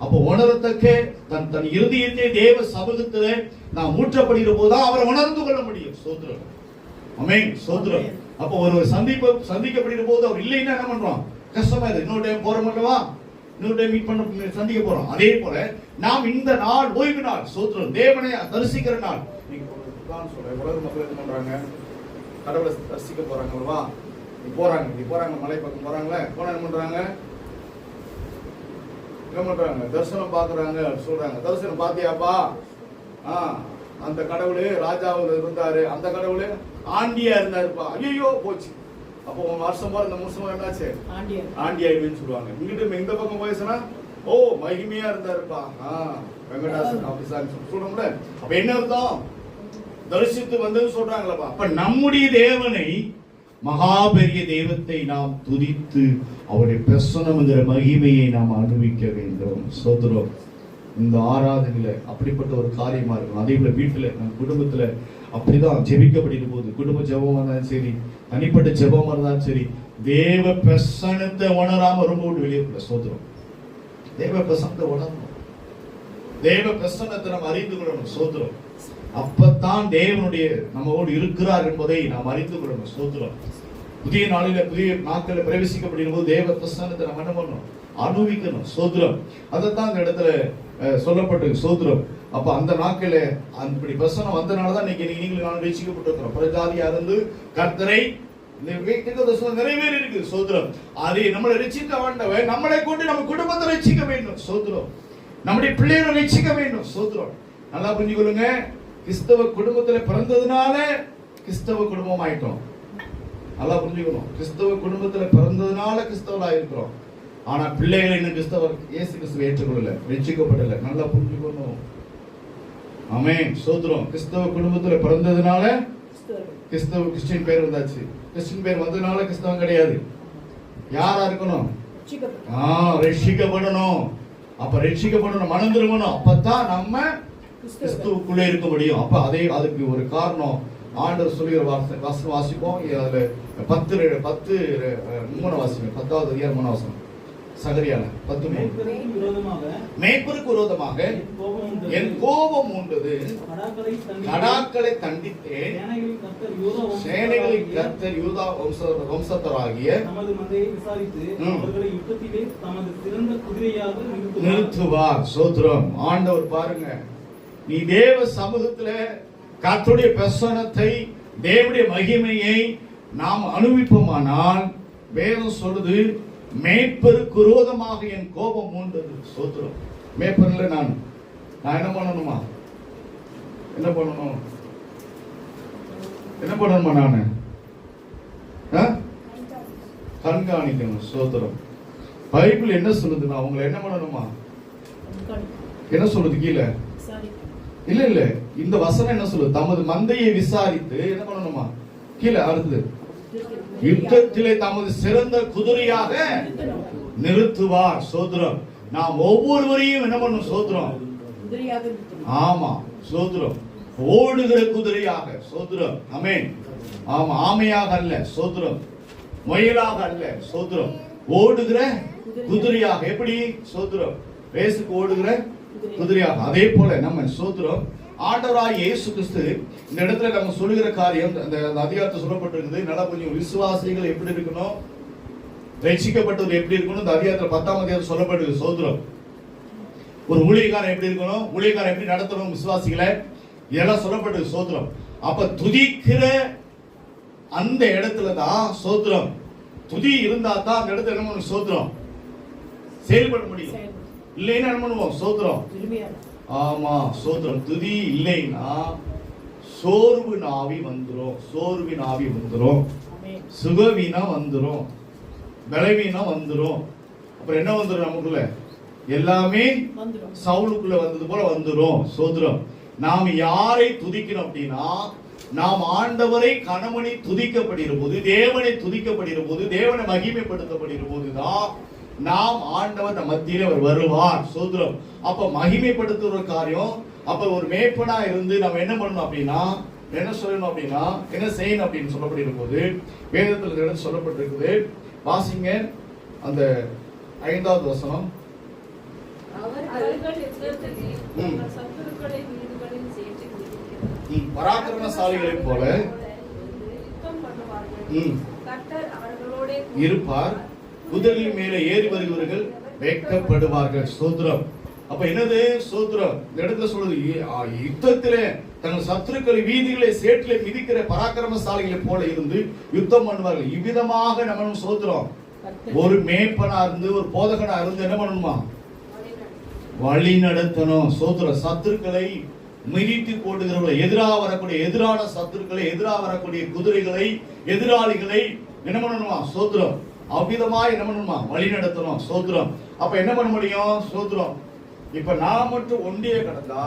[SPEAKER 1] அப்போ உணரத்தக்க தன் இருதயத்தை தேவ சமூகத்திலே நாம் ஊற்றப்படுகிற போதுதான் அவரை உணர்ந்து கொள்ள முடியும். சோதரம் ஆமென். சோதரம் அப்போ ஒரு சந்திக்கப்படுகிற போது அவர் இல்லைன்னா என்ன பண்றோம்? கஷ்டமா இருக்கு. இன்னொரு டைம் போறோம் அல்லவா, இன்னொரு டைம் மீட் பண்ண சந்திக்க போறோம். அதே போல நாம் இந்த நாள் ஓய்வு நாள், சோதரம் தேவனை தரிசிக்கிற நாள். நீங்க சொல்றேன், உலக மக்கள் என்ன பண்றாங்க? கடவுளை தரிசிக்க போறாங்க அல்லவா, போறாங்க மலை பக்கம் போறாங்களே, போனா என்ன பண்றாங்க? தரிசனம் பாக்குறாங்க, சொல்றாங்க தரிசனம் பாத்தியாப்பா? அந்த கடவுளு ராஜாவில் இருந்தாரு, அந்த கடவுளு ஆண்டியா இருந்தாருப்பா. ஐயோ போச்சு. அப்போ வருஷம் போற இந்த வருஷம் என்னாச்சு? ஆண்டி ஆயிடுன்னு சொல்லுவாங்க. இங்கிட்டு இந்த பக்கம் போயிடுச்சுன்னா ஓ மகிமையா இருந்தாருப்பா, வெங்கடாசன் அப்படிதான் சொல்றோம்ல. அப்ப என்ன அர்த்தம்? தரிசித்து வந்தது சொல்றாங்களப்பா. அப்ப நம்முடைய தேவனை, மகா பெரிய தெய்வத்தை நாம் துதித்து அவருடைய பிரசன்னம் என்கிற மகிமையை நாம் அனுபவிக்க வேண்டும். சோதரம் இந்த ஆராதனையில அப்படிப்பட்ட ஒரு காரியமா இருக்கும். அதே போல வீட்டுல நம்ம குடும்பத்துல அப்படிதான் ஜெபிக்கப்படுகிற போது, குடும்ப ஜெபமா இருந்தாலும் சரி, தனிப்பட்ட ஜெபமா இருந்தாலும் சரி, தேவ பிரசன்னத்தை உணராம ரொம்ப வெளியே போல. சோதரம் தேவ பிரசன்னத்தை உணரணும், தேவ பிரசன்னத்தை நம்ம அறிந்து கொள்ளணும். சோதரம் அப்பத்தான் தேவனுடைய நம்மோடு இருக்கிறார் என்பதை நாம் அறிந்து கொள்ளணும். சோதரம் புதிய நாட்களில் பிரவேசிக்கப்படுகிற போது தேவ பிரசன்னத்தை நம்ம என்ன பண்ணணும்? அனுபவிக்கணும். சோதரம் அதைத்தான் இந்த இடத்துல சொல்லப்பட்டு. சோதரம் அப்ப அந்த நாட்கள அப்படி பிரசனம் வந்தனாலதான் நீங்களும் நான் ரட்சிக்கப்பட்டிருக்கிறோம். பிரஜாதியா இருந்து கர்த்தரை நிறைவேறி இருக்கு. சோதரம் அதை நம்மளை ரட்சிக்க வேண்டவன் நம்மளை கொண்டு நம்ம குடும்பத்தை ரட்சிக்க வேண்டும். சோதரம் நம்முடைய பிள்ளைகளை ரட்சிக்க வேண்டும். சோதரம் நல்லா புரிஞ்சுக்கொள்ளுங்க. கிறிஸ்தவ குடும்பத்துல பிறந்ததுனால கிறிஸ்தவ குடும்பம் ஆயிட்டோம். நல்லா புரிஞ்சுக்கணும். கிறிஸ்தவ குடும்பத்துல பிறந்ததுனால கிறிஸ்தவரா இருக்கிறோம். ஆனா பிள்ளைகளை இன்னும் கிறிஸ்தவர் இயேசு கிறிஸ்துவை ஏற்றுக்கொள்ளல, ரட்சிக்கப்படல. நல்லா புரிஞ்சுக்கணும். ஆமென். சோதரம் கிறிஸ்தவ குடும்பத்துல பிறந்ததுனால கிறிஸ்டின் பேர் வந்தாச்சு. கிறிஸ்டின் பேர் வந்ததுனால கிறிஸ்தவம் கிடையாது. யாரா இருக்கணும்? ரட்சிக்கப்படணும். அப்ப ரட்சிக்கப்படணும், மனம் திரும்பணும். அப்பதான் நம்ம கிறிஸ்துவுக்குள்ளே இருக்க முடியும். அப்ப அதுக்கு ஒரு காரணம் ஆண்டவர் சொல்லுகிற வாசனம் வாசிப்போம். அதுல 10:3 வாசிப்போம். 10வது அதிகாரம் 3 வசனம். சகரியால 10:3. மேய்ப்பருக்கு விரோதமாக என் கோபம் உண்டது, கடாக்களை தண்டித்தேன், சேனைகளின் கர்த்தர் யூதா வம்சத்தராகிய நிறுத்துவார். சோத்ரம் ஆண்டவர் பாருங்க, நீ தேவ சமூகத்துல கர்த்தருடைய பிரசன்னத்தை, தேவனுடைய மகிமையை நாம் அனுபவிப்போமானால் வேதம் சொல்லுது, மேய்ப்பருக்கு விரோதமாக என் கோபம் மூண்டது. சோத்திரம் மேய்ப்பர்ல நான் என்ன பண்ணணுமா? என்ன பண்ணணும்? என்ன பண்ணணுமா நானு? கண்காணிக்கணும். சோதரம். பைபிள் என்ன சொல்லுதுன்னா அவங்களை என்ன பண்ணணுமா? என்ன சொல்லுது கீழே? இல்ல இல்ல, இந்த வசனம் என்ன சொல்லுது? தமது மந்தையை விசாரித்து என்ன பண்ணணுமா? கீழே அடுத்தது, யுத்தத்திலே தமது சிறந்த குதிரையாக நிறுத்துவார். சோதரம். நாம் ஒவ்வொருவரையும் என்ன பண்ணணும்? சோதரம். ஆமா, சோதரம். ஓடுகிற குதிரையாக. சோதரம். ஆமென். ஆமா, ஆமையாக அல்ல. சோதரம். முயலாக அல்ல. சோதரம். ஓடுகிற குதிரையாக. எப்படி? சோதரம். ரேசுக்கு ஓடுகிற குதிரையாக. அதே போல நம்ம சோதரம் ஆண்டவராய் இயேசு கிறிஸ்து இந்த இடத்துல நம்ம சொல்லுகிற காரியம், அந்த அதிகாரத்தை சொல்லப்பட்டிருக்குது. நல்லா கொஞ்சம் விசுவாசிகள் எப்படி இருக்கணும், ரட்சிக்கப்பட்டது எப்படி இருக்கணும், இந்த அதிகாரத்துல 10ஆம் அதிகாரம் சொல்லப்பட்டிருக்கு. சோதரம். ஒரு ஊழியக்காரன் எப்படி இருக்கணும், ஊழியக்காரன் எப்படி நடத்தணும், விசுவாசிகளை, இதெல்லாம் சொல்லப்பட்டிருக்கு. சோதரம். அப்ப துதிக்கிற அந்த இடத்துல தான் சோதரம். துதி இருந்தா தான் அந்த இடத்துல என்ன பண்ணும்? சோதரம் செயல்பட முடியும். இல்லைன்னா என்ன பண்ணுவோம்? சோதரம். ஆமா, சோதரம். துதி இல்லைன்னா சோர்வின் ஆவி வந்துரும். சோர்வின் ஆவி வந்துரும். சுகவீனம் வந்துரும். பலவீனம் வந்துரும். அப்புறம் என்ன வந்துரும்? நமக்குள்ள எல்லாமே சவுலுக்குள்ள வந்தது போல வந்துரும். சோதரம். நாம் யாரை துதிக்கணும் அப்படின்னா, நாம் ஆண்டவரை கணவனை துதிக்கப்படுகிற போது, தேவனை துதிக்கப்படுகிற போது, தேவனை மகிமைப்படுத்தப்படுகிற போதுதான் நாம் ஆண்டவர் நம் மத்தியிலே அவர் வருவார். சோதரம். அப்ப மகிமைப்படுத்துற காரியம். அப்ப ஒரு மேய்ப்பனா இருந்து நம்ம என்ன பண்ணணும் அப்படின்னா, என்ன சொல்லணும் அப்படின்னா, என்ன செய்யணும் அப்படின்னு சொல்லப்படுகிற போது வேதத்தில் சொல்லப்பட்டிருக்குது. வாசிங்க அந்த 5வது வசனம். பராக்கிரமசாலிகளை போல இருப்பார். குதிரையின் மேலே ஏறி வருகிறவர்கள் வெட்கப்படுவார்கள். சோதரம். அப்ப என்னது? சோதரம். இந்த இடத்துல சொல்றது, யுத்தத்திலே தங்கள் சத்துருக்களை வீதிகளை சேற்றிலே மிதிக்கிற பராக்கிரமசாலிகளை போல இருந்து யுத்தம் பண்ணுவார்கள். இவ்விதமாக நம்ம சோதரம் ஒரு மேய்ப்பனா இருந்து, ஒரு போதகனா இருந்து என்ன பண்ணணுமா? வழி நடத்தணும். சோதரம். சத்துருக்களை மிதித்து போடுகிறவர்களை, எதிராக வரக்கூடிய எதிரான சத்துருக்களை, எதிராக வரக்கூடிய குதிரைகளை, எதிராளிகளை என்ன பண்ணணுமா? சோதரம். அவ்விதமாய் என்ன பண்ணணுமா? வழி நடத்தணும். சோதரம். அப்ப என்ன பண்ண முடியும்? சோதரம். இப்ப நான் மட்டும் ஒண்டியே கடந்தா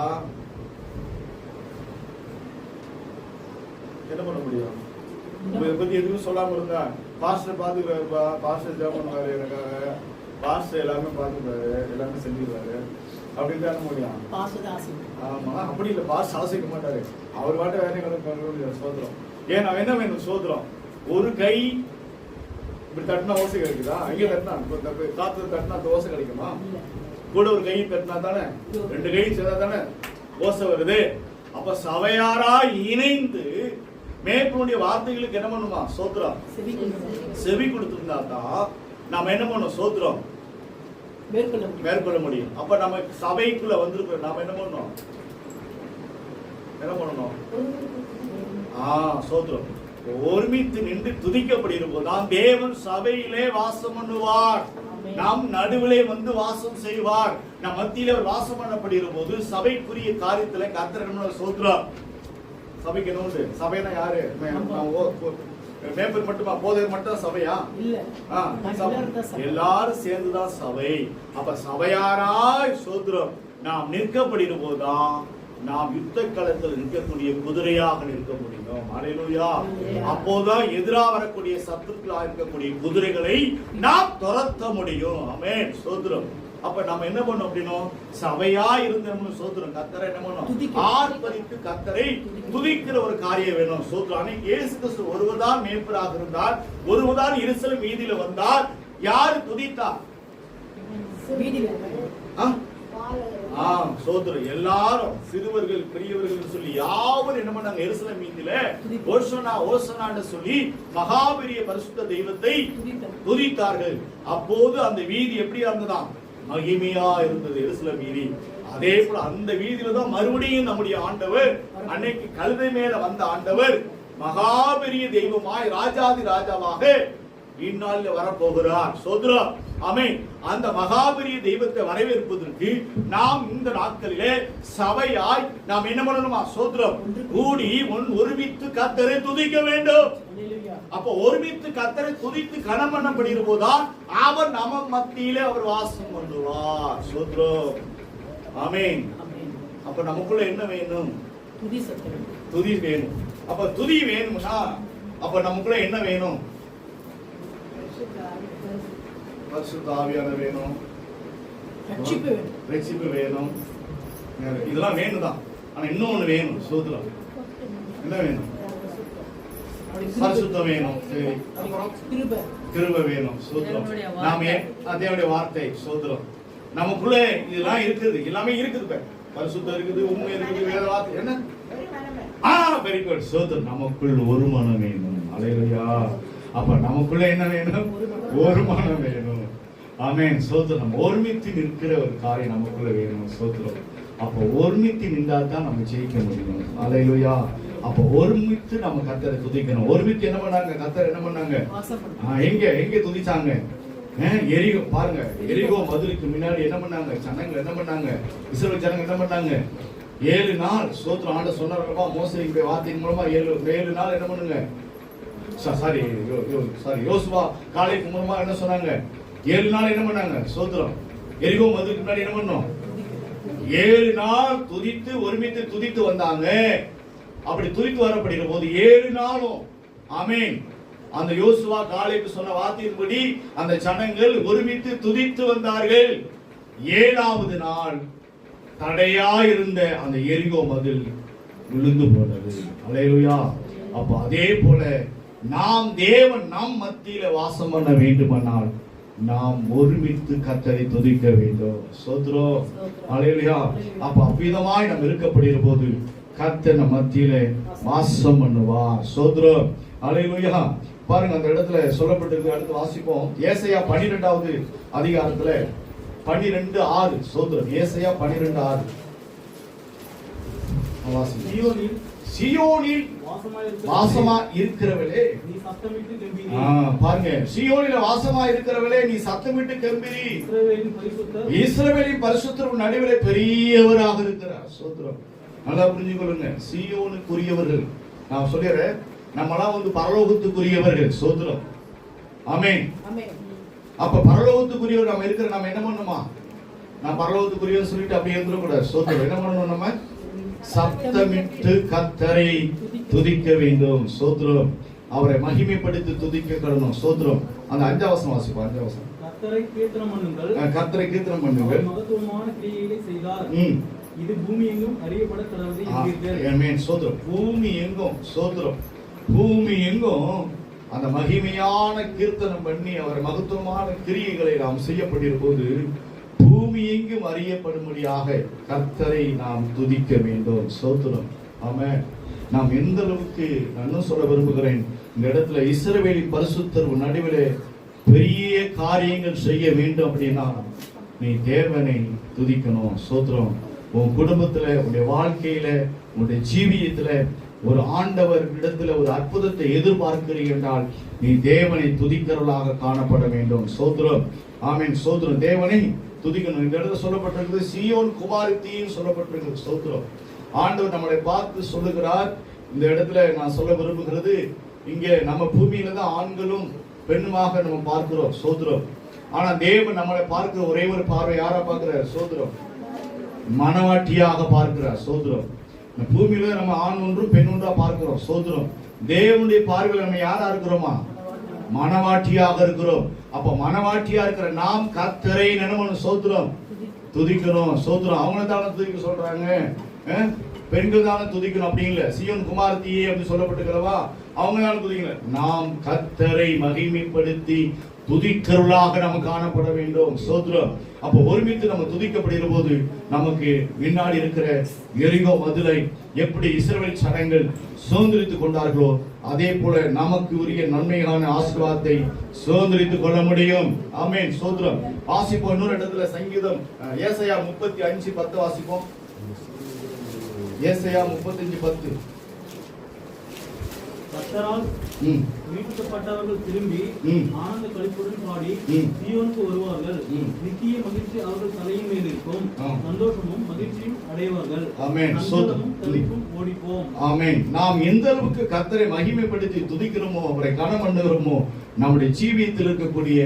[SPEAKER 1] என்ன பண்ண முடியும்? இதை பத்தி எதுவும் சொல்லாம இருந்தா, பாஸ்டர் பாத்துக்கிறாருப்பா, பாஸ்டர் ஜெபம் பண்ணுவாரு, எனக்காக பாஸ்டர் எல்லாமே பாத்துக்கிறாரு, எல்லாமே செஞ்சுக்கிறாரு அப்படின்னு தானே முடியும். ஆமா, அப்படி இல்ல. பாஸ்டர் ஆசைக்க மாட்டாரு. அவர் பாட்டு வேற சோதரம். ஏன் நான் என்ன வேணும்? சோதரம். ஒரு கை இப்படி தட்டினா ஓசை கிடைக்குதா? அங்கே தட்டினா காத்துல தட்டினா ஓசை கிடைக்குமா? கூட ஒரு கை தட்டினா தானே, 2 கை சேர்ந்தா தானே ஓசை வருது. அப்ப சபையாரா இணைந்து மேற்பனுடைய வார்த்தைகளுக்கு என்ன பண்ணுமா? சோத்திரம். செவி கொடுத்திருந்தா தான் நாம என்ன பண்ணணும்? சோத்திரம் மேற்கொள்ள முடியும். அப்ப நம்ம சபைக்குள்ள வந்திருக்கிறோம், நாம என்ன பண்ணணும்? என்ன பண்ணணும்? சோத்திரம். ஒருமித்து நின்று துதிக்கப்படுகிற போதுதான் தேவன் சபையிலே வாசம் பண்ணுவார். நாம் நடுவிலே வந்து வாசம் செய்வார். நம் மத்தியிலே வாசம் பண்ணப்படுகிற போது சபைக்குரிய காரியத்துல கர்த்தர் சோத்திரம். சபைக்கு என்ன உண்டு? சபைனா யாரு? மேம்பர் மட்டுமா? போதகர் மட்டும் சபையா? எல்லாரும் சேர்ந்துதான் சபை. அப்ப சபையாராய் சோத்திரம் நாம் நிற்கப்படுகிற போதுதான் நாம் யுத்த களத்தில் நிற்கக்கூடிய குதிரையாக நிற்க முடியும். அல்லேலூயா. அப்போதான் எதிராக வரக்கூடிய சத்துருக்களாக இருக்கக்கூடிய குதிரைகளை நாம் துரத்த முடியும். ஆமென். சோத்திரம். அப்ப நம்ம என்ன பண்ணோம் அப்படின்னா, சபையா இருந்து சோத்திரம் கர்த்தரை என்ன பண்ணோம்? ஆர்ப்பரித்து கர்த்தரை துதிக்கிற ஒரு காரியம் வேணும். சோத்திரம். அன்னைக்கு இயேசு கிறிஸ்து ஒருவர்தான் மேய்ப்பராக இருந்தார், ஒருவர்தான் எருசலேம் வீதியில வந்தார். யாரு துதித்தார்? சோதரர் எல்லாரும் சிறுவர்கள் பெரியவர்கள் சொல்லி யாவரும் என்ன பண்ணாங்க? எருசலேம் வீதியில ஓசனா ஓசனான்னு சொல்லி மகாபெரிய பரிசுத்த தெய்வத்தை துதித்தார்கள். அப்போது அந்த வீதி எப்படி இருந்ததா? மகிமையா இருந்தது எருசலேம் வீதி. அதே போல அந்த வீதியில தான் மறுபடியும் நம்முடைய ஆண்டவர், அன்னைக்கு கழுதை மேல வந்த ஆண்டவர் மகாபெரிய தெய்வமாய் ராஜாதி ராஜாவாக இந்நாளில் வரப்போகிறார். சோதரா ஆமென். அந்த மகாபெரிய தெய்வத்தை வரவேற்பதற்கு நாம் இந்த நாட்களிலே சபையாய் நாம் என்ன பண்ணணுமா? சோத்திரம். கூடி ஒருமித்து கர்த்தரை துதிக்க வேண்டும். அப்ப ஒருமித்து கர்த்தரை துதித்து கனம் பண்ணப்படுகிற போதுதான் அவர் நம்ம மத்தியிலே அவர் வாசம் பண்ணுவார். சோத்திரம். ஆமென். அப்ப நமக்குள்ள என்ன வேணும்? துதி வேணும். அப்ப துதி வேணும்னா அப்ப நமக்குள்ள என்ன வேணும்? பரிசுத்த ஆவியானவர் வேணும், ரட்சிப்பு வேணும், இதெல்லாம் வேணும்தான். ஆனா இன்னொன்னு வேணும். சோத்திரம். என்ன வேணும்? பரிசுத்தம் வேணும். சரி, அப்புறம் கிருபை வேணும். சோத்திரம். நாம தேவனுடைய வார்த்தை. சோத்திரம். நமக்குள்ள இதெல்லாம் இருக்குது, எல்லாமே இருக்குது. பரிசுத்தம் இருக்குது, உண்மை இருக்குது, வேத வார்த்தை என்ன? Very good. சோத்திரம். நமக்குள் ஒரு மனம் வேணும். அல்லேலூயா. அப்ப நமக்குள்ள என்ன வேணும்? ஒரு மனம் வேணும். ஆமென். சோத்திரம். ஒருமித்து நிற்கிற ஒரு காரியம் நமக்குள்ள வேணும். சோத்திரம். அப்ப ஒருமித்து நின்றால் தான் நம்ம ஜெயிக்க முடியும். அல்லேலூயா. அப்ப ஒருமித்து நம்ம கர்த்தரை துதிக்கணும். ஒருமித்து என்ன பண்ணாங்க? கர்த்தர் என்ன பண்ணாங்க? எங்க துதிச்சாங்க? எரிகோ பாருங்க. எரிகோ மதுரைக்கு முன்னாடி என்ன பண்ணாங்க? ஜனங்கள் என்ன பண்ணாங்க? இஸ்ரவேல் ஜனங்கள் என்ன பண்ணாங்க? 7 நாள். சோத்திரம். ஆண்டவர் சொன்னாருப்பா மோசேயின் வார்த்தையின் மூலமா 7 நாள் என்ன பண்ணுங்க? சாரி யோசுவா காலேப் மூலமா என்ன சொன்னாங்க? 7 நாள் என்ன பண்ணாங்க? சோத்திரம். எரிகோ மதுரைக்கு முன்னாடி என்ன பண்ணோம்? 7 நாள் துதித்து ஒருமித்து துதித்து வந்தாங்க. அப்படி துதித்து வரப்படுகிற போது 7 நாளும் ஆமென் அந்த யோசுவா காலேப் சொன்ன வார்த்தையின்படி அந்த ஜனங்கள் ஒருமித்து துதித்து வந்தார்கள். 7வது நாள் தடையா இருந்த அந்த எரிகோ மதில் விழுந்து போனது. அல்லேலூயா. அப்ப அதே போல நாம் தேவன் நம் மத்தியில வாசம் பண்ண வேண்டுமானால் நாம் ஒருமித்து கர்த்தரை துதிக்க வேண்டும். சோத்திரம். அல்லேலூயா. அப்ப அவ்விதமாய் நாம் இருக்கப்படுகிற போது கர்த்தர் நம் மத்தியில வாசம் பண்ணுவார். சோத்திரம். அல்லேலூயா. பாருங்க அந்த இடத்துல சொல்லப்பட்டிருக்கு. அடுத்து வாசிப்போம். ஏசாயா 12வது அதிகாரத்துல 12:6. சோத்திரம். ஏசாயா 12:6. சியோனில் வாசமா இருக்கிறவளே
[SPEAKER 2] நீ சத்தமிட்டு கெம்பீரி.
[SPEAKER 1] பாருங்க. சியோனில் வாசமா இருக்கிறவளே நீ சத்தமிட்டு கெம்பீரி. இஸ்ரவேலின் பரிசுத்தர் நடுவிலே பெரியவராக இருக்கிறார். சோத்திரம். நல்லா புரிஞ்சுக்கொள்ளுங்க. சியோனுக்குரியவர்கள் நான் சொல்லிடுறேன். நம்மளாம் பரலோகத்துக்குரியவர்கள். சோத்திரம். ஆமென். அப்ப பரலோகத்துக்குரியவர் நம்ம இருக்கிற நம்ம என்ன பண்ணணுமா? நான் பரலோகத்துக்குரியவர் சொல்லிட்டு அப்படியே இருந்துடக்கூடாது. சோத்திரம். என்ன பண்ணணும்? நம்ம சத்தமிட்டு கர்த்தரை துதிக்க வேண்டும். சோத்திரம். அவரை மகிமைப்படுத்தி துதிக்க கடணும். சோத்திரம். அந்த 5வது வசனம் வாசிப்போம். 5வது வசனம்.
[SPEAKER 2] கர்த்தரை கீர்த்தனம் பண்ணுங்கள்.
[SPEAKER 1] கர்த்தரை கீர்த்தனம் பண்ணுங்கள்.
[SPEAKER 2] மகத்துவமான கிரியைகளை செய்தார். இது பூமி எங்கும் அறியப்பட கடவுளை என்கிறீர்கள்.
[SPEAKER 1] ஆமென். சோத்திரம். பூமி எங்கும். சோத்திரம். பூமி எங்கும் அந்த மகிமையான கீர்த்தனம் பண்ணி அவர் மகத்துவமான கிரியைகளை நாம் செய்யப்பட்டிருக்கும் போது பூமி எங்கும் அறியப்படும்படியாக கர்த்தரை நாம் துதிக்க வேண்டும். சோத்திரம். ஆமென். நாம் எந்த அளவுக்கு நான் சொல்ல விரும்புகிறேன், இந்த இடத்துல இஸ்ரவேலின் பரிசுத்தர் நடுவிலே பெரிய காரியங்கள் செய்ய வேண்டும் அப்படின்னா நீ தேவனை துதிக்கணும். சோத்திரம். உன் குடும்பத்துல, உன்னுடைய வாழ்க்கையில, உன்னுடைய ஜீவியத்துல ஒரு ஆண்டவர் இடத்துல ஒரு அற்புதத்தை எதிர்பார்க்கிறீர்கள் என்றால் நீ தேவனை துதிக்கிறவர்களாக காணப்பட வேண்டும். சோத்திரம். ஆமென். சோத்திரம். தேவனை துதிக்கணும். இந்த இடத்துல சொல்லப்பட்டிருக்கிறது சீயோன் குமாரத்தின்னு சொல்லப்பட்டிருக்கிறது. சோத்திரம். ஆண்டவர் நம்மளை பார்த்து சொல்லுகிறார். இந்த இடத்துல நான் சொல்ல விரும்புகிறது, இங்க நம்ம பூமியில தான் ஆண்களும் பெண்ணுமாக நம்ம பார்க்கிறோம். சோத்திரம். ஆனா தேவன் நம்மளை பார்க்கிற ஒரே ஒரு பார்வை யாரா பார்க்கிறார்? சோத்திரம். மனவாட்டியாக பார்க்கிறார். சோத்திரம். பூமியில நம்ம ஆண் ஒன்று பெண் ஒன்றா பார்க்கிறோம். சோத்திரம். தேவனுடைய பார்வையில் நம்ம யாரா இருக்கிறோமா? மனவாட்டியாக இருக்கிறோம். அப்ப மனவாட்டியா இருக்கிற நாம் கர்த்தரை நினைக்கணும். சோத்திரம். துதிக்கணும். சோத்திரம். அவங்கள தானே துதிக்க சொல்றாங்க, பெண்கள் தானே துதிக்கணும் அப்படிங்கல. சீயோன் குமாரத்தியே அப்படி சொல்லப்பட்டிருக்கிறவா அவங்க தானே துதிக்கல. நாம் கர்த்தரை மகிமைப்படுத்தி துதிக்கருளாக நம்ம காணப்பட வேண்டும். சோத்திரம். அப்ப ஒருமித்து நம்ம துதிக்கப்படுகிற போது நமக்கு முன்னாடி இருக்கிற எரிகோ மதுரை எப்படி இஸ்ரவேல் ஜனங்கள் சுதந்திரித்துக் கொண்டார்களோ அதே போல நமக்கு உரிய நன்மையான ஆசீர்வாதத்தை சுதந்திரித்துக் கொள்ள முடியும். ஆமென். சோத்திரம். வாசிப்போம். இன்னொரு இடத்துல சங்கீதம் ஏசாயா 35:10 வாசிப்போம். ஏசாயா 35:10.
[SPEAKER 2] கர்த்தரால்
[SPEAKER 1] ம்,
[SPEAKER 2] மீட்கப்பட்டவர்கள் திரும்பி
[SPEAKER 1] ம்.
[SPEAKER 2] ஆனந்த களிப்புடன் பாடி
[SPEAKER 1] ம்.
[SPEAKER 2] சீயோனுக்கு வருவார்கள்.
[SPEAKER 1] ம்.
[SPEAKER 2] நித்திய மகிழ்ச்சி அவர்கள் தலையின் மேல் இருக்கும்.
[SPEAKER 1] ஆ.
[SPEAKER 2] சந்தோஷமும் மகிழ்ச்சியும் அடைவார்கள்.
[SPEAKER 1] ஆமென்.
[SPEAKER 2] சஞ்சலமும் தவிப்பும் ஓடிப்போம்.
[SPEAKER 1] ஆமென். நாம் எந்த அளவுக்கு கர்த்தரை மகிமைப்படுத்தி துதிக்கிறோமோ, அவரை கனம் பண்ணுகிறோமோ, நம்முடைய ஜீவியத்தில் இருக்கக்கூடிய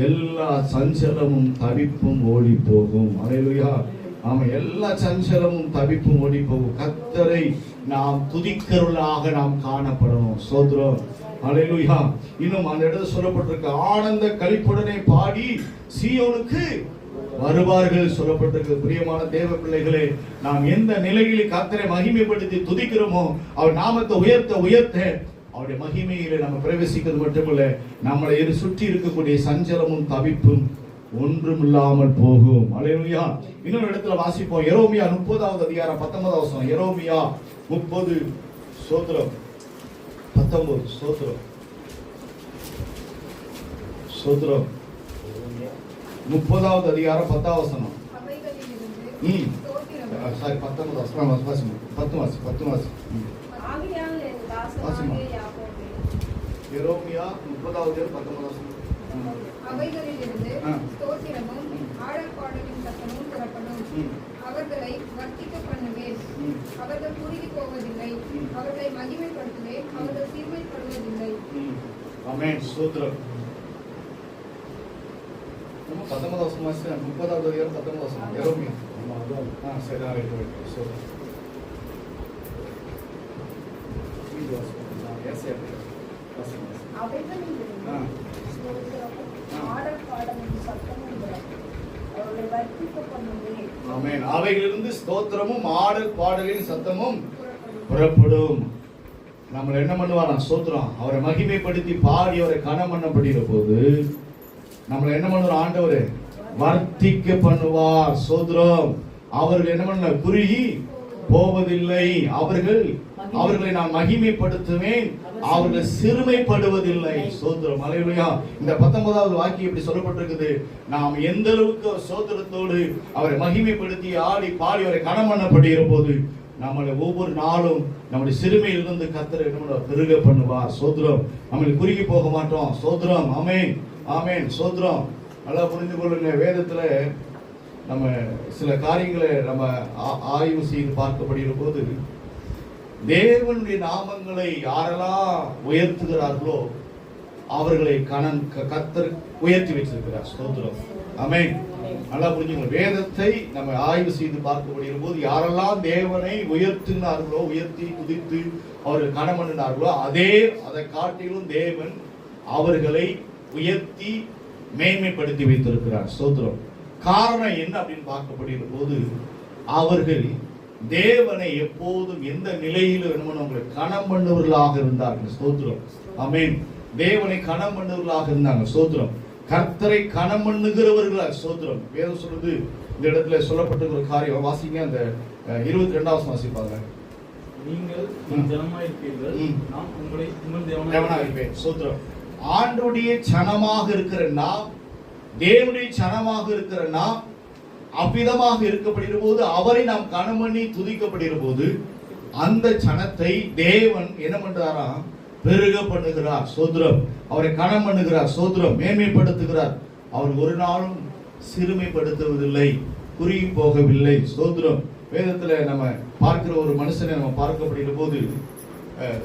[SPEAKER 1] எல்லா சஞ்சலமும் தவிப்பும் ஓடி போகும். அல்லேலூயா. ஆமா, எல்லா சஞ்சலமும் தவிப்பும் ஓடி போகும். கர்த்தரை நாம் துதிக்கிறவர்களாக நாம் காணப்படணும். ஸ்தோத்திரம். அல்லேலூயா. இன்னும் அந்த இடத்துல சொல்லப்பட்டிருக்க ஆனந்த களிப்புடனே பாடி சீயோனுக்கு வருவார்கள் சொல்லப்பட்டிருக்கு. பிரியமான தேவ பிள்ளைகளே, நாம் எந்த நிலையில் கர்த்தரை மகிமைப்படுத்தி துதிக்கிறோமோ, அவர் நாமத்தை உயர்த்த உயர்த்த அவருடைய மகிமையிலே நம்ம பிரவேசிக்கிறது மட்டுமல்ல, நம்மளை சுற்றி இருக்கக்கூடிய சஞ்சலமும் தவிப்பும் ஒன்றுமில்லாமல் போகும். அல்லேலூயா. இன்னொரு இடத்துல வாசிப்போம். எரோமியா 30வது அதிகாரம் 19வது வசனம். எரோமியா 30 ஸ்தோத்திரம் 19 ஸ்தோத்திரம் ஸ்தோத்திரம் 30வது அதிகாரம் 10வது வசனம்.
[SPEAKER 4] அவைகளிலிருந்து ஸ்தோத்திரமும்
[SPEAKER 1] சாரி 19வது வசனம் வாசிங்க. 10 வாசி.
[SPEAKER 3] ஆகையால் என் தாசனாகிய யாக்கோபே,
[SPEAKER 1] எரோமியா 30வது 19வது வசனம்.
[SPEAKER 4] அவைகளிலிருந்து
[SPEAKER 1] ஆ.
[SPEAKER 4] ஸ்தோத்திரமும் ஆழப்பாடலின் சத்தமும் புறப்படும்.
[SPEAKER 1] ம்.
[SPEAKER 4] அவர்களை வர்த்திக்க பண்ணுவேன்.
[SPEAKER 1] ம்.
[SPEAKER 4] அவர்கள் குறுகி போவதில்லை.
[SPEAKER 1] ம்.
[SPEAKER 4] அவர்களை மகிமைப்படுத்துவேன். அவர்கள் சிறுமைப்படுவதில்லை.
[SPEAKER 1] ஆமென். ஸ்தோத்திரம். நம்ம 19வது வசனம் வாசி. 30வது அதிகாரம் 19வது வசனம். எரோமியா. சரி ரைட். ஸ்தோத்திரம். இது வாசிப்போம். எஸ் வாசிங்க.
[SPEAKER 3] அவைகளிலிருந்து
[SPEAKER 1] ஆ.
[SPEAKER 3] ஸ்தோத்திரமும்
[SPEAKER 1] ஆ.
[SPEAKER 3] ஆடற்பாடலின் சத்தமும் புறப்படும். அவர்களை வர்த்திக்க பண்ணுவேன்.
[SPEAKER 1] ஆமென். அவைகளிலிருந்து ஸ்தோத்திரமும் ஆடல் பாடலின் சத்தமும்
[SPEAKER 4] புறப்படும்.
[SPEAKER 1] புறப்படும். நம்மள என்ன பண்ணுவாராம்? ஸ்தோத்திரம். அவரை மகிமைப்படுத்தி பாடி அவரை கனம் பண்ணப்படுகிற போது நம்மள என்ன பண்ணுவார்? ஆண்டவரே வர்த்திக்க பண்ணுவார். ஸ்தோத்திரம். அவர்கள் என்ன பண்ண? குறுகி போவதில்லை. அவர்களை நான் மகிமைப்படுத்துவேன். அவர்கள் சிறுமைப்படுவதில்லை. ஸ்தோத்திரம். அல்லேலூயா. இந்த 19வது வாக்கியம் இப்படி சொல்லப்பட்டிருக்குது. நாம் எந்த அளவுக்கு ஸ்தோத்திரத்தோடு அவரை மகிமைப்படுத்தி ஆடி பாடி அவரை கனம் பண்ணப்படுகிற போது நம்மளை ஒவ்வொரு நாளும் நம்முடைய சிறுமையிலிருந்து கர்த்தர் என்ன பண்ணுவார்? பெருக பண்ணுவார். ஸ்தோத்திரம். நம்மளை குறுகி போக மாட்டோம். ஸ்தோத்திரம். ஆமென். ஆமென். ஸ்தோத்திரம். நல்லா புரிந்து கொள்ளுங்க. வேதத்துல நம்ம சில காரியங்களை நம்ம ஆய்வு செய்து பார்க்கப்படுகிற போது தேவனுடைய நாமங்களை யாரெல்லாம் உயர்த்துகிறார்களோ அவர்களை கர்த்தர் உயர்த்தி வச்சிருக்கிறார். ஸ்தோத்திரம். ஆமென். நல்லா புரிஞ்சுங்க. வேதத்தை நம்ம ஆய்வு செய்து பார்க்கப்படுகிற போது யாரெல்லாம் தேவனை உயர்த்தினார்களோ, உயர்த்தி துதித்து அவர்கள் கனம் பண்ணினார்களோ, அதை காட்டிலும் தேவன் அவர்களை உயர்த்தி மேன்மைப்படுத்தி வைத்திருக்கிறார். ஸ்தோத்திரம். காரணம் என்ன அப்படின்னு பார்க்கப்படுகிற போது அவர்கள் தேவனை எப்போதும் எந்த நிலையிலும் அவங்களை கனம் பண்ணுவர்களாக இருந்தார்கள். ஸ்தோத்திரம். ஆமென். தேவனை கனம் பண்ணுவர்களாக இருந்தாங்க. ஸ்தோத்திரம். கர்த்தரை கனம் பண்ணுகிறவர்களாக. ஸ்தோத்திரம். வேதம் சொல்றது இந்த இடத்துல சொல்லப்பட்ட ஒரு காரியம் வாசிங்க. அந்த 22வது வசனம் வாசிப்பாங்க.
[SPEAKER 2] நீங்கள் என் ஜனமாயிருப்பீர்கள். நான் உங்கள்
[SPEAKER 1] தேவனாக இருப்பேன். ஸ்தோத்திரம். ஆண்டவருடைய சனமாக இருக்கிற நாம், தேவனுடைய சனமாக இருக்கிற நாம் அவ்விதமாக இருக்கப்படுகிற போது, அவரை நாம் கனம் பண்ணி துதிக்கப்படுகிற போது அந்த சனத்தை தேவன் என்ன பண்றாரா? பெருக பண்ணுகிறார். ஸ்தோத்திரம். அவரை கனம் பண்ணுகிறார். ஸ்தோத்திரம். மேன்மைப்படுத்துகிறார். அவர் ஒரு நாளும் சிறுமைப்படுத்துவதில்லை, குறுகி போகவில்லை. ஸ்தோத்திரம். வேதத்துல நம்ம பார்க்கிற ஒரு மனுஷனை நம்ம பார்க்கப்படுகிற போது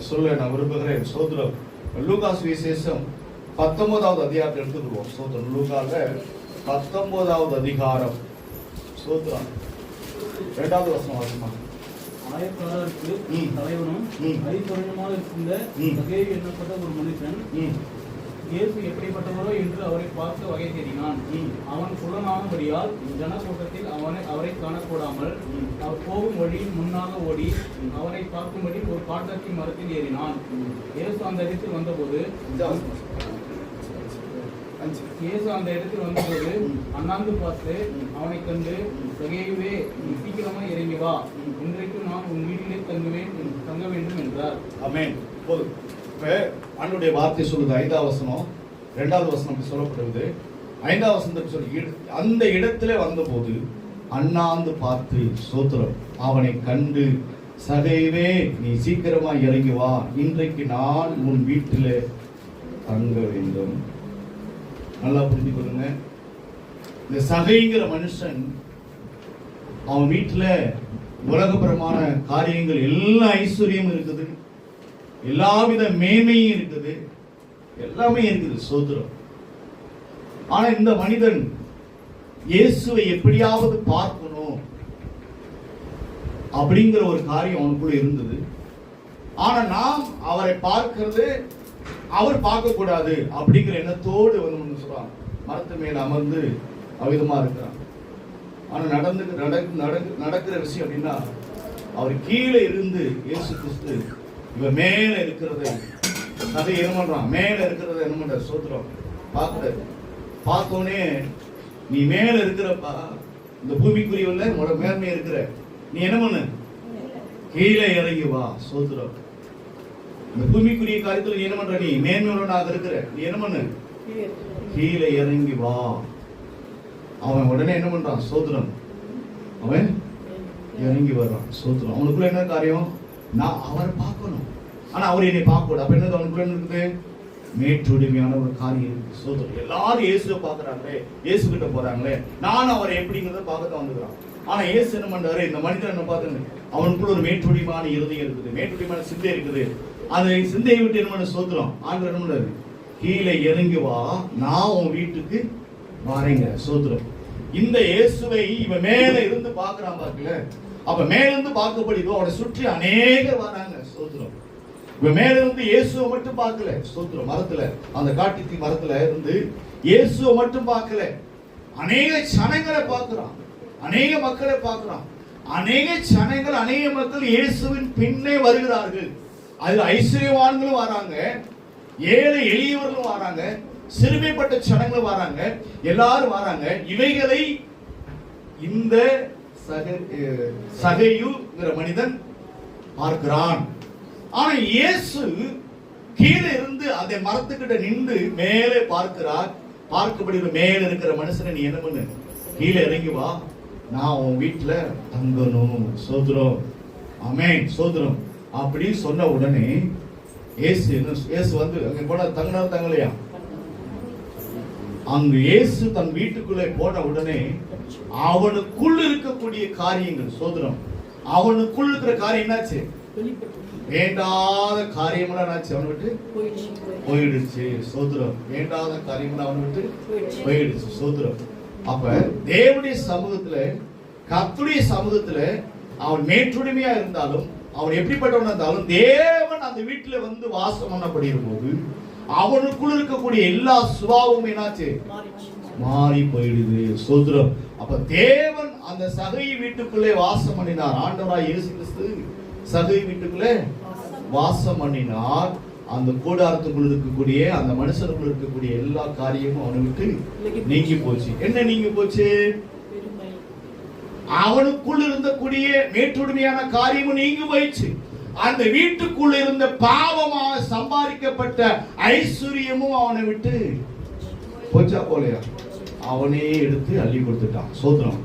[SPEAKER 1] சொல்ல நான் விரும்புகிறேன். ஸ்தோத்திரம். லூக்கா சுவிசேஷம் 19வது அதிகாரத்தை எடுத்துக்கிறோம். ஸ்தோத்திரம். லூக்கால 19வது அதிகாரம். ஸ்தோத்திரம். 2வது வசனம் வாசிமா.
[SPEAKER 2] ஆயக்காரருக்கு தலைவனும் ஐஸ்வர்யமாக இருந்த சகேயு என்னப்பட்ட ஒரு மனுஷன் இயேசு எப்படிப்பட்டவரோ என்று அவரை பார்க்க வகை தேடினான். அவன் குலனானபடியால் ஜனக்கூட்டத்தில் அவரை காணக்கூடாமல் அவர் போகும் வழியில் முன்னாக ஓடி அவரை பார்க்கும்படி ஒரு காட்டத்தி மரத்தில் ஏறினான். இயேசு அந்த இடத்தில் வந்தபோது அண்ணாந்து பார்த்து அவனை கண்டு, சகேயுவே, நீ சீக்கிரமா இறங்கி வா, இன்றைக்கு நான் உன் வீட்டிலே தங்க வேண்டும் என்றார்.
[SPEAKER 1] ஆமென். போதும். இப்ப ஆண்டவருடைய வார்த்தை சொல்லுது 5வது வசனம், 2வது வசனம் சொல்லப்படுவது. 5வது வசனத்தை சொல்லி அந்த இடத்துல வந்தபோது அண்ணாந்து பார்த்து, ஸ்தோத்திரம், அவனை கண்டு சகைவே நீ சீக்கிரமா இறங்கி வா, இன்றைக்கு நான் உன் வீட்டில் தங்க வேண்டும். நல்லா புரிஞ்சு கொள்ளுங்க. இந்த சகைங்கிற மனுஷன் அவன் வீட்டுல உலகபரமான காரியங்கள், எல்லா ஐஸ்வர்யமும் இருக்குது, எல்லாவித மேன்மையும் இருக்குது, எல்லாமே இருக்குது, சோதரம். ஆனா இந்த மனிதன் இயேசுவை எப்படியாவது பார்க்கணும் அப்படிங்கிற ஒரு காரியம் அவனுக்குள்ள இருந்தது. ஆனா நாம் அவரை பார்க்கிறது, அவர் பார்க்க கூடாது அப்படிங்கிற எண்ணத்தோடு வந்து சொல்றான், மரத்து மேல அமர்ந்து அவிதமா இருக்கிறான். ஆனா நடக்கிற விஷயம் அப்படின்னா, அவர் கீழே இருந்து இயேசு கிறிஸ்து இவன் மேல இருக்கிறதை அதை என்ன பண்றான், மேல இருக்கிறத என்ன பண்ற சோத்திரம் பார்க்கிறாரு. பார்த்தோன்னே நீ மேல இருக்கிறப்பா, இந்த பூமிக்குரியவல்ல உங்களோட மேன்மை இருக்கிற, நீ என்ன பண்ணு, கீழே இறங்கி வா. சோத்திரம். இந்த பூமிக்குரிய காரியத்துல நீ என்ன பண்ற, நீ மேன்மையுள்ளவனாக இருக்கிற, நீ என்ன பண்ணு, கீழே இறங்கி வா. அவன் உடனே என்ன பண்றான், சோத்திரம், அவன் இறங்கி வர்றான். சோத்திரம். அவனுக்குள்ள என்ன காரியம், நான் அவரை பார்க்கணும், ஆனா அவர் என்னை பார்க்க கூடாது. அப்ப என்னது அவனுக்குள்ள இருக்குது, மேற்றுரிமையான ஒரு காரியம். சோத்திரம். எல்லாரும் இயேசுவை பார்க்கறாங்களே, இயேசு கிட்ட போறாங்களே, நான் அவரை எப்படிங்கிறத பார்க்கத்தான் வந்துக்கிறான். ஆனா இயேசு என்ன பண்றாரு, இந்த மனிதன் என்ன பார்த்து, அவனுக்குள்ள ஒரு மேற்றுரிமையான இருதயம் இருக்குது, மேற்றுரிமையான சிந்தை இருக்குது. அந்த சிந்தையை விட்டு என்ன பண்ண சோத்திரம், ஆண்டு என்ன பண்றாரு, கீழே இறங்கி வா, நான் உன் வீட்டுக்கு வாரேங்க. சோத்திரம். இந்த இயேசுவை இவன் மேல இருந்து பார்க்கறான் பார்க்கல. அப்ப மேல இருந்து பார்க்கப்படுதோ, அவனை சுற்றி அநேகர் வராங்க. சோத்திரம். இவன் மேல இருந்து இயேசுவை மட்டும் பார்க்கல. சோத்திரம். மரத்துல, அந்த காட்டுத்தி மரத்துல இருந்து இயேசுவை மட்டும் பார்க்கல, அநேக ஜனங்களை பார்க்கிறான், அநேக மக்களை பார்க்கிறான். அநேக ஜனங்கள், அநேக மக்கள் இயேசுவின் பின்னே வருகிறார்கள். அதுல ஐஸ்வர்யவான்களும் வராங்க, ஏழை எளியவர்களும் வராங்க, சிறுமைப்பட்ட ஜனங்களும் வராங்க, எல்லாரும் வராங்க. இவைகளை இந்த சகையுங்கிற மனிதன் பார்க்கிறான். ஆனா இயேசு கீழே இருந்து அந்த மரத்துக்கிட்ட நின்று மேலே பார்க்கிறார். பார்க்கப்படுகிற மேல இருக்கிற மனுஷனை நீ என்ன பண்ணு, கீழே இறங்கி வா, நான் உன் வீட்டுல தங்கணும். சோத்திரம். ஆமென். சோத்திரம். அப்படி சொன்ன உடனே இயேசு வந்து அங்க போன தங்கினார், தங்கலையா? அங்கு இயேசு தன் வீட்டுக்குள்ளே போன உடனே அவனுக்குள் இருக்கக்கூடிய காரியங்கள், சோதரம், அவனுக்குள் இருக்கிற காரியம் என்னாச்சு, வேண்டாத காரியமெல்லாம் என்னாச்சு, அவனை விட்டு போயிடுச்சு. சோதரம். வேண்டாத காரியமெல்லாம் அவனை விட்டு போயிடுச்சு. சோதரம். அப்ப தேவனுடைய சமூகத்துல, கர்த்தருடைய சமூகத்துல அவன் மேற்றுரிமையா இருந்தாலும், அவன் எப்படிப்பட்டவனா இருந்தாலும், தேவன் அந்த வீட்டுல வந்து வாசம் பண்ணப்படுகிற போது அவனுக்குள் இருக்கக்கூடிய எல்லா சுபாவமும் என்னாச்சு, மாறி போயிடுது. சோதரம். அப்ப தேவன் அந்த சகை வீட்டுக்குள்ளே வாசம் பண்ணினார். ஆண்டவராய் இயேசு கிறிஸ்து சகை வீட்டுக்குள்ளே வாசம் பண்ணினார். அந்த கூடாரத்துக்குள் இருக்கக்கூடிய, அந்த மனுஷனுக்குள் இருக்கக்கூடிய எல்லா காரியமும் அவனை விட்டு நீங்கி போச்சு. என்ன நீங்கி போச்சு, அவனுக்குள் இருந்தக்கூடிய மேற்றுரிமையான காரியமும் நீங்கி போயிடுச்சு. அந்த வீட்டுக்குள்ள இருந்த பாவமாக சம்பாதிக்கப்பட்ட ஐஸ்வர்யமும் அவனை விட்டு போச்சா போலையா, அவனே எடுத்து அள்ளி கொடுத்துட்டான். சோத்திரம்.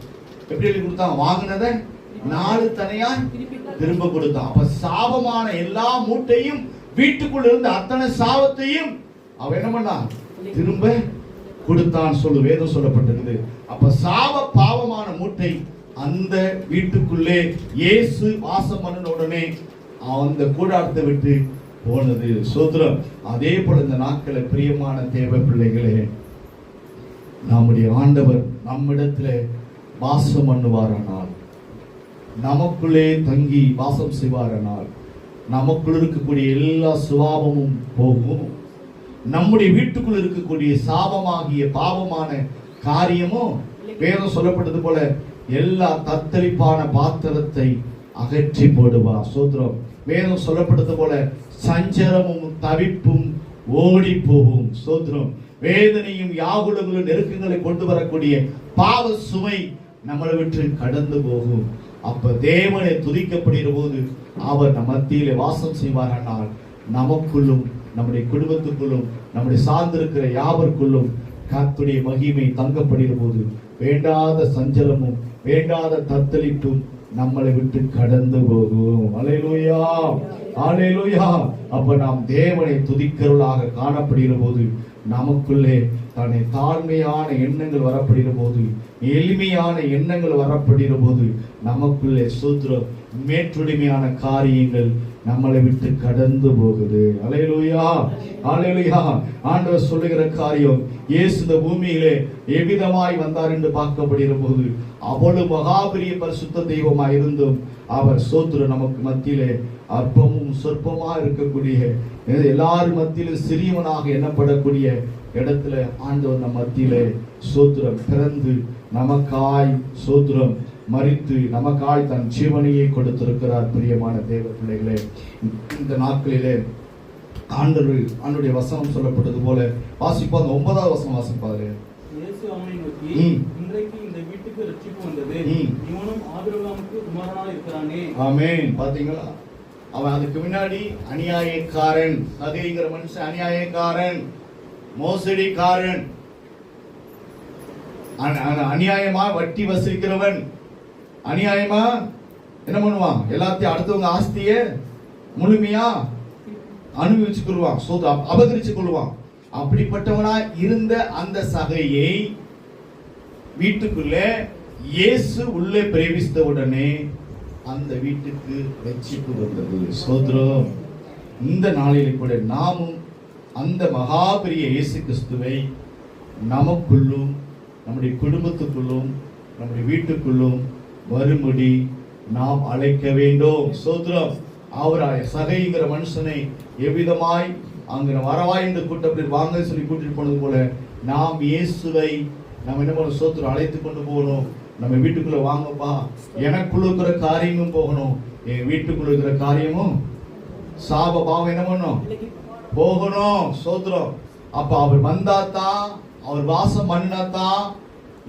[SPEAKER 1] எப்படி அள்ளி கொடுத்தான், வாங்கினதை 4 தனையா திரும்ப கொடுத்தான். அப்ப சாபமான எல்லா மூட்டையும், வீட்டுக்குள்ள இருந்த அத்தனை சாபத்தையும் அவன் என்ன பண்ணான், திரும்ப கொடுத்தான் சொல்லு வேதம் சொல்லப்பட்டிருக்குது. அப்ப சாப பாவமான மூட்டை அந்த வீட்டுக்குள்ளே இயேசு வாசம் பண்ணின உடனே அந்த கூடாரத்தை விட்டு போனது. சோத்திரம். அதே போல இந்த நாட்களை பிரியமான தேவ பிள்ளைகளே, நம்முடைய ஆண்டவர் நம்மிடத்துல வாசம் பண்ணுவாரானால், நமக்குள்ளே தங்கி வாசம் செய்வாரானால், நமக்குள் இருக்கக்கூடிய எல்லா சுபாவமும் போகும். நம்முடைய வீட்டுக்குள் இருக்கக்கூடிய சாபமாகிய பாவமான காரியமும் வேதம் சொல்லப்பட்டது போல எல்லா தத்தளிப்பான பாத்திரத்தை அகற்றி போடுவார். சோத்திரம். வேதம் சொல்லப்பட்டது போல சஞ்சலமும் தவிப்பும் ஓடி போகும். சோத்திரம். வேதனையும் யாகுலங்களும் நெருக்கங்களை கொண்டு வரக்கூடிய பாவ சுமை நம்மளை விட்டு கடந்து போகும். அப்ப தேவனை துதிக்கப்படுகிற போது அவர் நம் மத்தியிலே வாசம் செய்வாரானால், நமக்குள்ளும் நம்முடைய குடும்பத்துக்குள்ளும் நம்முடைய சார்ந்திருக்கிற யாவருக்குள்ளும் கர்த்தருடைய மகிமை தங்கப்படுகிற போது வேண்டாத சஞ்சலமும் வேண்டாத தத்தளிப்பும் நம்மளை விட்டு கடந்து போகும். அல்லேலூயா, அல்லேலூயா. அப்ப நாம் தேவனை துதிக்கிறவர்களாக காணப்படுகிற போது நமக்குள்ளே தானே தாழ்மையான எண்ணங்கள் வரப்படுகிற போது, எளிமையான எண்ணங்கள் வரப்படுகிற போது நமக்குள்ளே சூத்திரம் மேற்றுடைமையான காரியங்கள் நம்மளை விட்டு கடந்து போகுது. அல்லேலூயா, அல்லேலூயா. ஆண்டவர் சொல்லுகிற காரியம், இயேசு இந்த பூமியிலே எவ்விதமாய் வந்தார் என்று பார்க்கப்படுகிற போது அவ்வளவு மகாபெரிய பரிசுத்த தெய்வமாய் இருந்தும் அவர் சோத்திரம் நமக்கு மத்தியிலே அற்பமும் சொற்பமா இருக்கக்கூடிய, எல்லாரும் மத்தியிலும் சிறியவனாக எண்ணப்படக்கூடிய இடத்துல ஆண்டவர் நம் மத்தியிலே சோத்திரம் பிறந்து நமக்காய் சோத்திரம் மரித்து நமக்காய் தன் ஜீவனையை கொடுத்திருக்கிறார். பிரியமான தேவ பிள்ளைகளே, இந்த நாட்களிலே ஆண்டவருடைய வசனம் சொல்லப்பட்டது போல வாசிப்போம். அந்த 9வது வசனம் வாசிப்பாரு.
[SPEAKER 2] இயேசு அவனை நோக்கி, இன்றைக்கு இந்த வீட்டுக்கு ரட்சிப்பு வந்தது, இவனும் ஆபிரகாமுக்கு குமாரனாக இருக்கிறானே. ஆமென். பாத்தீங்களா, அவன் அதுக்கு முன்னாடி அநியாயக்காரன், சகைங்கிற மனுஷன் அநியாயக்காரன், மோசடிக்காரன், அநியாயமா வட்டி வசூலிக்கிறவன், அநியாயமா என்ன பண்ணுவான், எல்லாத்தையும் அடுத்தவங்க ஆஸ்திய முழுமையா அனுபவிச்சு கொள்வான், அபகரிச்சு கொள்வான். அப்படிப்பட்டவனா இருந்த அந்த சகையை வீட்டுக்குள்ள இயேசு உள்ளே பிரவேசித்த உடனே அந்த வீட்டுக்கு ரட்சிப்பு வந்தது. சோதரம், இந்த நாளில் கூட நாமும் அந்த மகாபெரிய இயேசு கிறிஸ்துவை நமக்குள்ளும் நம்முடைய குடும்பத்துக்குள்ளும் நம்முடைய வீட்டுக்குள்ளும் வரும்படி நாம் அழைக்க வேண்டும். சோதரம், அவராய் சகைங்கிற மனுஷனை எவ்விதமாய் அங்க வரவாய் என்று கூட்டப்படி வாங்க சொல்லி கூட்டிட்டு போனது போல நாம் இயேசுவை நம்ம என்ன பண்ண சோத்திரம் அழைத்து கொண்டு போகணும். நம்ம வீட்டுக்குள்ள வாங்கப்பா, எனக்குள்ள இருக்கிற காரியமும் போகணும், என் வீட்டுக்குள்ள இருக்கிற காரியமும் சாப பாவம் என்ன பண்ணும் போகணும். சோத்திரம். அப்ப அவர் வந்தாதான், அவர் வாசம் பண்ணாதான்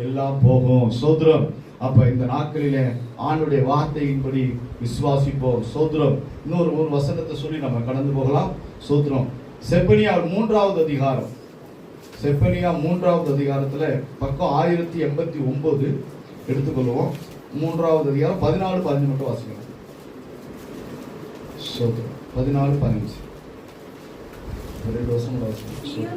[SPEAKER 2] எல்லாம் போகும். சோத்திரம். அப்ப இந்த நாட்களிலே ஆண்டுடைய வார்த்தையின்படி விசுவாசிப்போம். சோத்திரம். இன்னொரு வசனத்தை சொல்லி நம்ம கடந்து போகலாம். சோத்திரம். செப்பனியா 3வது அதிகாரம், செப்பனியா 3வது அதிகாரத்துல பக்கம் 1089 எடுத்துக்கொள்வோம். 3வது அதிகாரம் 14-15 மட்டும் வாசிக்கணும். சோத்திரம். 14-15 2 வருஷம் வாசிக்கணும்.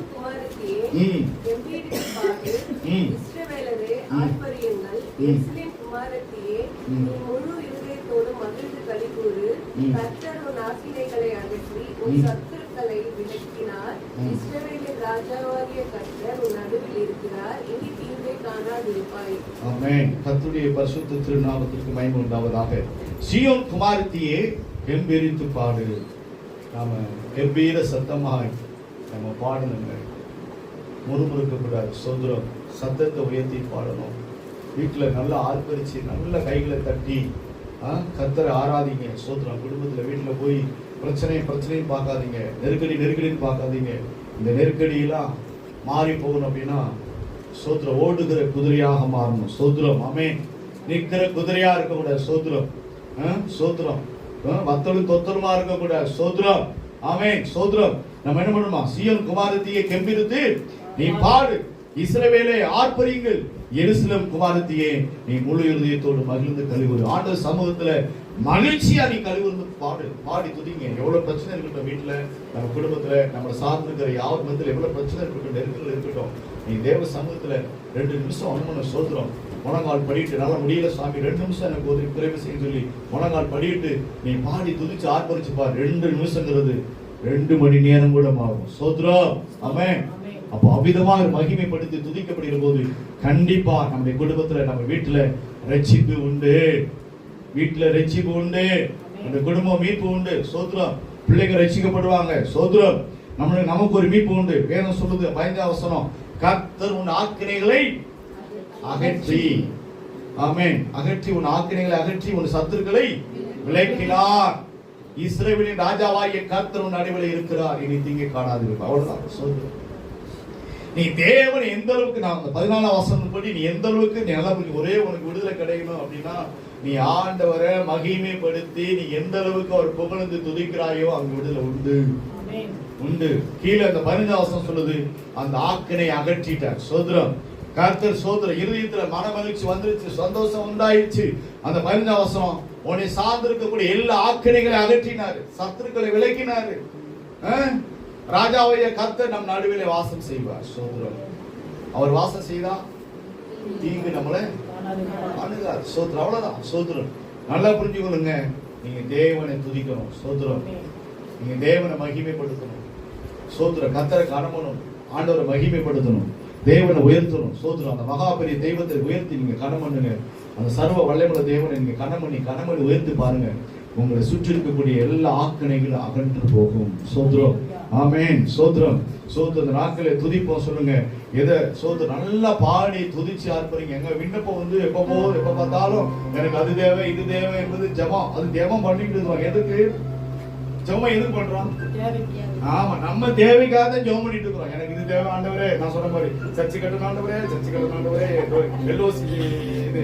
[SPEAKER 2] கர்த்தருடைய பரிசுத்த திருநாமத்திற்கு மகிமை உண்டாவதாக. சீயோன் குமாரத்தியே கெம்பீரித்து பாடு. நாம கெம்பீர சத்தமாய் நம்ம பாடணுங்க, முறுமுறுக்க கூடாது. சோதரம், சத்தத்தை உயர்த்தி பாடணும். வீட்டுல நல்லா ஆர்ப்பரிச்சு நல்ல கைகளை தட்டி கர்த்தரை ஆராதிங்க. சோதரம். குடும்பத்துல வீட்டுல போய் பிரச்சனைன்னு பார்க்காதீங்க, நெருக்கடின்னு பார்க்காதீங்க. இந்த நெருக்கடியெல்லாம் மாறி போகணும் அப்படின்னா சோத்திரம் ஓடுகிற குதிரையாக மாறணும். சோத்திரம். ஆமென். நிற்கிற குதிரையா இருக்கக்கூடாது. சோத்திரம். சோத்திரம். வத்தலும் தொத்தலுமா இருக்கக்கூடாது. சோத்திரம். ஆமென். சோத்திரம். நம்ம என்ன பண்ணுமா, சீயோன் குமாரத்தியை கெம்பீரித்து நீ பாடு, இஸ்ரவேலே ஆர்ப்பரியுங்கள், எருசலேம் குமாரத்தியே நீ முழு இருதயத்தோடு மகிழ்ந்து கழிவுறு. ஆண்டவர் சமூகத்துல மகிழ்ச்சியா நீ கழிவுறு பாடி துதிங்க. எவ்வளவு பிரச்சனை இருக்கட்டும், வீட்டுல நம்ம குடும்பத்துல நம்ம சார்ந்து இருக்கிற யார் மத்தியில எவ்வளவு பிரச்சனை இருக்கட்டும், நெருக்கங்கள் இருக்கட்டும், நீ தேவ சமூகத்துல 2 நிமிஷம் அனுமன சோத்திரம் முழங்கால் படிட்டு, நல்லா முடியல சாமி 2 நிமிஷம் எனக்கு ஒரு குறைவு செய்ய சொல்லி முழங்கால் படிட்டு நீ பாடி துதிச்சு ஆர்ப்பரிச்சு பாரு. 2 நிமிஷங்கிறது 2 மணி நேரம் கூட ஆகும். சோத்திரம். ஆமென். அப்போ அவ்விதமாக மகிமைப்படுத்தி துதிக்கப்படுகிற போது கண்டிப்பா நம்முடைய குடும்பத்துல நம்ம வீட்டுல ரட்சிப்பு உண்டு, வீட்டுல ரட்சிப்பு உண்டு, நம்ம குடும்பம் மீட்பு உண்டு. சோத்திரம். பிள்ளைங்க ரட்சிக்கப்படுவாங்க. சோத்திரம். நமக்கு ஒரு மீட்பு உண்டு. வேதம் சொல்லுது 15வது வசனம், கர்த்தர் உன் ஆக்கினைகளை அகற்றி, ஆமென், அகற்றி உன் ஆக்கினைகளை அகற்றி உன் சத்துருக்களை விலக்கினார். இஸ்ரவேலின் ராஜாவாகிய கர்த்தர் உன் நடுவில் இருக்கிறார், இனி தீங்கை காணாதிருப்பார். அவ்வளவுதான். சோத்திரம். நீ தேவன் எந்த அளவுக்கு, நான் 14வது வசனம் படி நீ எந்த அளவுக்கு நல்லா ஒரே உனக்கு விடுதலை கிடைக்கணும் அப்படின்னா நீ ஆண்டவரை மகிமைப்படுத்தி நீ எந்த அளவுக்கு அவர் புகழ்ந்து துதிக்கிறாயோ அங்க விடுதலை உண்டு உண்டு. கீழே அந்த 15வது வசனம் சொல்லுது, அந்த ஆக்கினை அகற்றிட்டார். சோதரம்.
[SPEAKER 1] கர்த்தர் சோதரம் இருதயத்துல மன மகிழ்ச்சி வந்துருச்சு, சந்தோஷம் உண்டாயிடுச்சு. அந்த 15 வசனம், உன்னை சார்ந்திருக்கக்கூடிய எல்லா ஆக்கினைகளை அகற்றினாரு, சத்துருக்களை விலக்கினாரு. ராஜாவைய கர்த்தர் நம் நடுவிலே வாசம் செய்வார். சோதரம் அவர் வாசம் செய்தா தீங்கு நம்மளை அணுகாது. சோதரம் அவ்வளவுதான். சோதரம் நல்லா புரிஞ்சுக்கொள்ளுங்க. நீங்க தேவனை துதிக்கணும். சோதரம் நீங்க தேவனை மகிமைப்படுத்தணும். சோதரம் கர்த்தரை கனமணும், ஆண்டவரை மகிமைப்படுத்தணும், தேவனை உயர்த்தணும். சோதரம் அந்த மகா பெரிய தெய்வத்தை உயர்த்தி நீங்க கனமண்ணுங்க. அந்த சர்வ வல்லமுள்ள தேவனை நீங்க கனமணி உயர்த்தி பாருங்க. உங்களை சுற்றி இருக்கக்கூடிய எல்லா ஆக்கினைகளும் அகன்று போகும். சோதரம் ஆமென். சோதரம் சோதர நாட்களை துதிப்போம். சொல்லுங்க எதை சோதரம் நல்லா பாடி துதிச்சு ஆர்ப்பரிங்க. எங்க விண்ணப்பம் வந்து எப்ப பார்த்தாலும் எனக்கு அது தேவை இது தேவை என்பது ஜெபம். அது ஜெபம் பண்ணிட்டு இருக்காங்க. எதுக்கு ஜெபம் எதுக்கு பண்றோம்? ஆமா, நம்ம தேவைக்காக தான் ஜெபம் பண்ணிட்டு இருக்கிறோம். எனக்கு இது தேவை ஆண்டவரே, நான் சொன்ன மாதிரி சர்ச்சை கட்டணும் ஆண்டவரே, சர்ச்சை கட்டணும் ஆண்டவரே, எல்ஓசி இது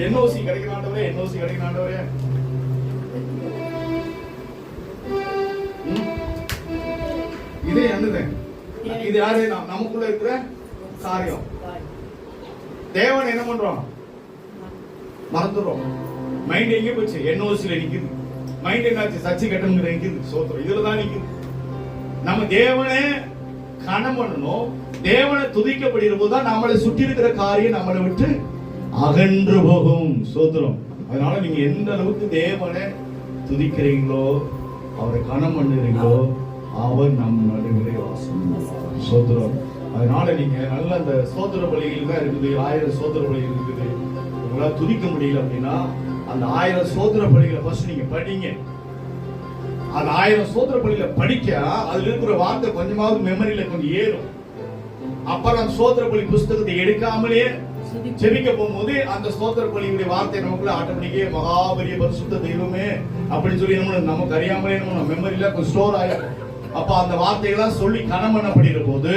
[SPEAKER 1] என்ஓசி கிடைக்கணும் ஆண்டவரே, என்ஓசி கிடைக்கணும் ஆண்டவரே. இதே என்னது? இது யாரு? நமக்குள்ள இருக்கிற காரியம். தேவன் என்ன பண்றோம்? மறந்துடுறோம். மைண்ட் எங்க போச்சு? என்ஓசில நிக்குது. மைண்ட் என்னாச்சு? சர்ச்சை கட்டணுங்கிற நிக்குது. சோத்திரம் இதுலதான் நிக்குது. நம்ம தேவனை கனம் பண்ணணும். தேவனை துதிக்கப்படுகிற போதுதான் நம்மளை சுற்றி இருக்கிற காரியம் நம்மளை விட்டு அகன்று போகும். சோத்திரம். அதனால நீங்க எந்த அளவுக்கு தேவனை துதிக்கிறீங்களோ, அவரை கனம் பண்ணுறீங்களோ, அவர் நம் நடுவிலே வாசம். சோத்திரம். அதனால நீங்க நல்ல அந்த சோத்திர பலிகள் தான் இருக்குது. 1000 சோத்திர பலிகள் இருக்குது. உங்களால துதிக்க முடியல அப்படின்னா அந்த 1000 சோத்திர பலிகளை ஃபர்ஸ்ட் நீங்க படிங்க. அந்த 1000 சோத்திர பலிகளை படிக்க அதுல இருக்கிற வார்த்தை கொஞ்சமாவது மெமரியில கொஞ்சம் ஏறும். அப்புறம் சோத்திர பலி புஸ்தகத்தை எடுக்காமலே செபிக்க போகும்போது அந்த ஸ்தோத்திர பலியுடைய வார்த்தை நமக்குள்ள ஆட்டோமேட்டிக்கே மகாபரிய பரிசுத்த தெய்வமே அப்படின்னு சொல்லி நமக்கு அறியாமலே நம்ம மெமரியில கொஞ்சம் ஸ்டோர் ஆயிடும். அப்ப அந்த வார்த்தைகள்லாம் சொல்லி கனம் பண்ணப்படுகிற போது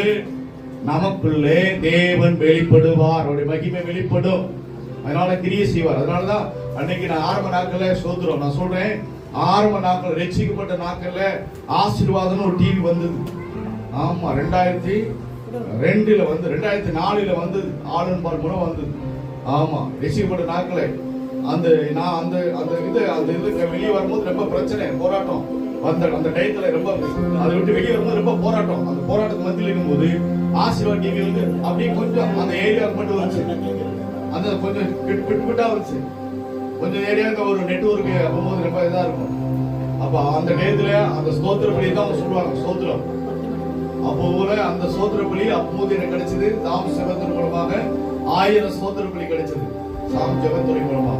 [SPEAKER 1] நமக்குள்ளே தேவன் வெளிப்படுவார், அவருடைய மகிமை வெளிப்படும். அதனால கிரியை செய்வார். அதனாலதான் அன்னைக்கு நான் ஆரம்ப நாட்கள்ல சோத்திரம் நான் சொல்றேன், ஆரம்ப நாட்கள் ரட்சிக்கப்பட்ட நாட்கள்ல ஆசீர்வாதம் ஒரு டிவி வந்தது. ஆமா, 2002ல வந்து 2004ல வந்தது. ஆளுநர் பார்க்கணும் வந்தது. ஆமா, ரட்சிக்கப்பட்ட நாட்கள அந்த நான் அந்த அந்த இதுக்கு வெளியே வரும்போது ரொம்ப பிரச்சனை, போராட்டம் அந்த டயத்துல ரொம்ப அதை விட்டு வெளியே வரும்போது ரொம்ப போராட்டம். அந்த போராட்டத்துக்கு மத்தியில் இருக்கும்போது ஆசீர்வாத் டிவி வந்து அப்படியே கொஞ்சம் அந்த ஏரியாவுக்கு மட்டும் வந்துச்சு. அந்த கொஞ்சம் விட்டா வந்துச்சு. கொஞ்சம் ஏரியாவுக்கு ஒரு நெட்வொர்க் அப்போது ரொம்ப இதா இருக்கும். அப்ப அந்த டயத்துல அந்த ஸ்தோத்திர பலி தான் சொல்லுவாங்க. ஸ்தோத்திரம் அப்போ அந்த ஸ்தோத்திர பலி அப்போது எனக்கு கிடைச்சது. தாம் ஜெபத்தின் மூலமாக 1000 ஸ்தோத்திர பலி கிடைச்சது. தாம் ஜெபத்துறை மூலமா.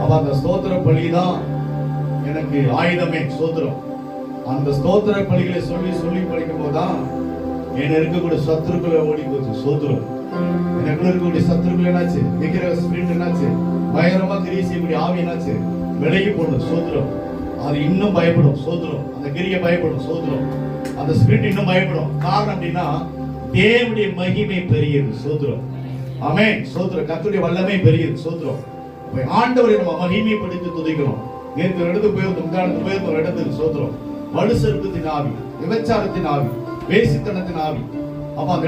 [SPEAKER 1] அப்ப அந்த ஸ்தோத்திர பலி தான் எனக்கு ஆயுதமே. ஸ்தோத்திரம். அந்த ஸ்தோத்திர பலிகளை சொல்லி சொல்லி படிக்கும் போதுதான் என்ன இருக்கக்கூடிய சத்துருக்களை ஓடி போச்சு. ஸ்தோத்திரம். எனக்குள்ள இருக்கக்கூடிய சத்துருக்கள் என்னாச்சு? எகிற ஸ்பிரிட் என்னாச்சு? பயங்கரமா கிரியை செய்யக்கூடிய ஆவி என்னாச்சு? விலகி போடும். ஸ்தோத்திரம். அது இன்னும் பயப்படும். ஸ்தோத்திரம். அந்த கிரியை பயப்படும். ஸ்தோத்திரம். அந்த ஸ்பிரிட் இன்னும் பயப்படும். காரணம் அப்படின்னா தேவனுடைய மகிமை பெரியது. ஸ்தோத்திரம். ஆமென். ஸ்தோத்திரம். கர்த்தருடைய வல்லமை பெரியது. ஸ்தோத்திரம். ஆண்டவரை நம்ம மகிமைப்படுத்தி துதிக்கிறோம். நேற்று இடத்துக்கு போயிருந்தோம். ஒரு இடத்துக்கு ஸ்தோத்திரம். வலு செருக்கத்தின் ஆவி, விபச்சாரத்தின் ஆவி, வேசித்தனத்தின் ஆவி. அப்ப அந்த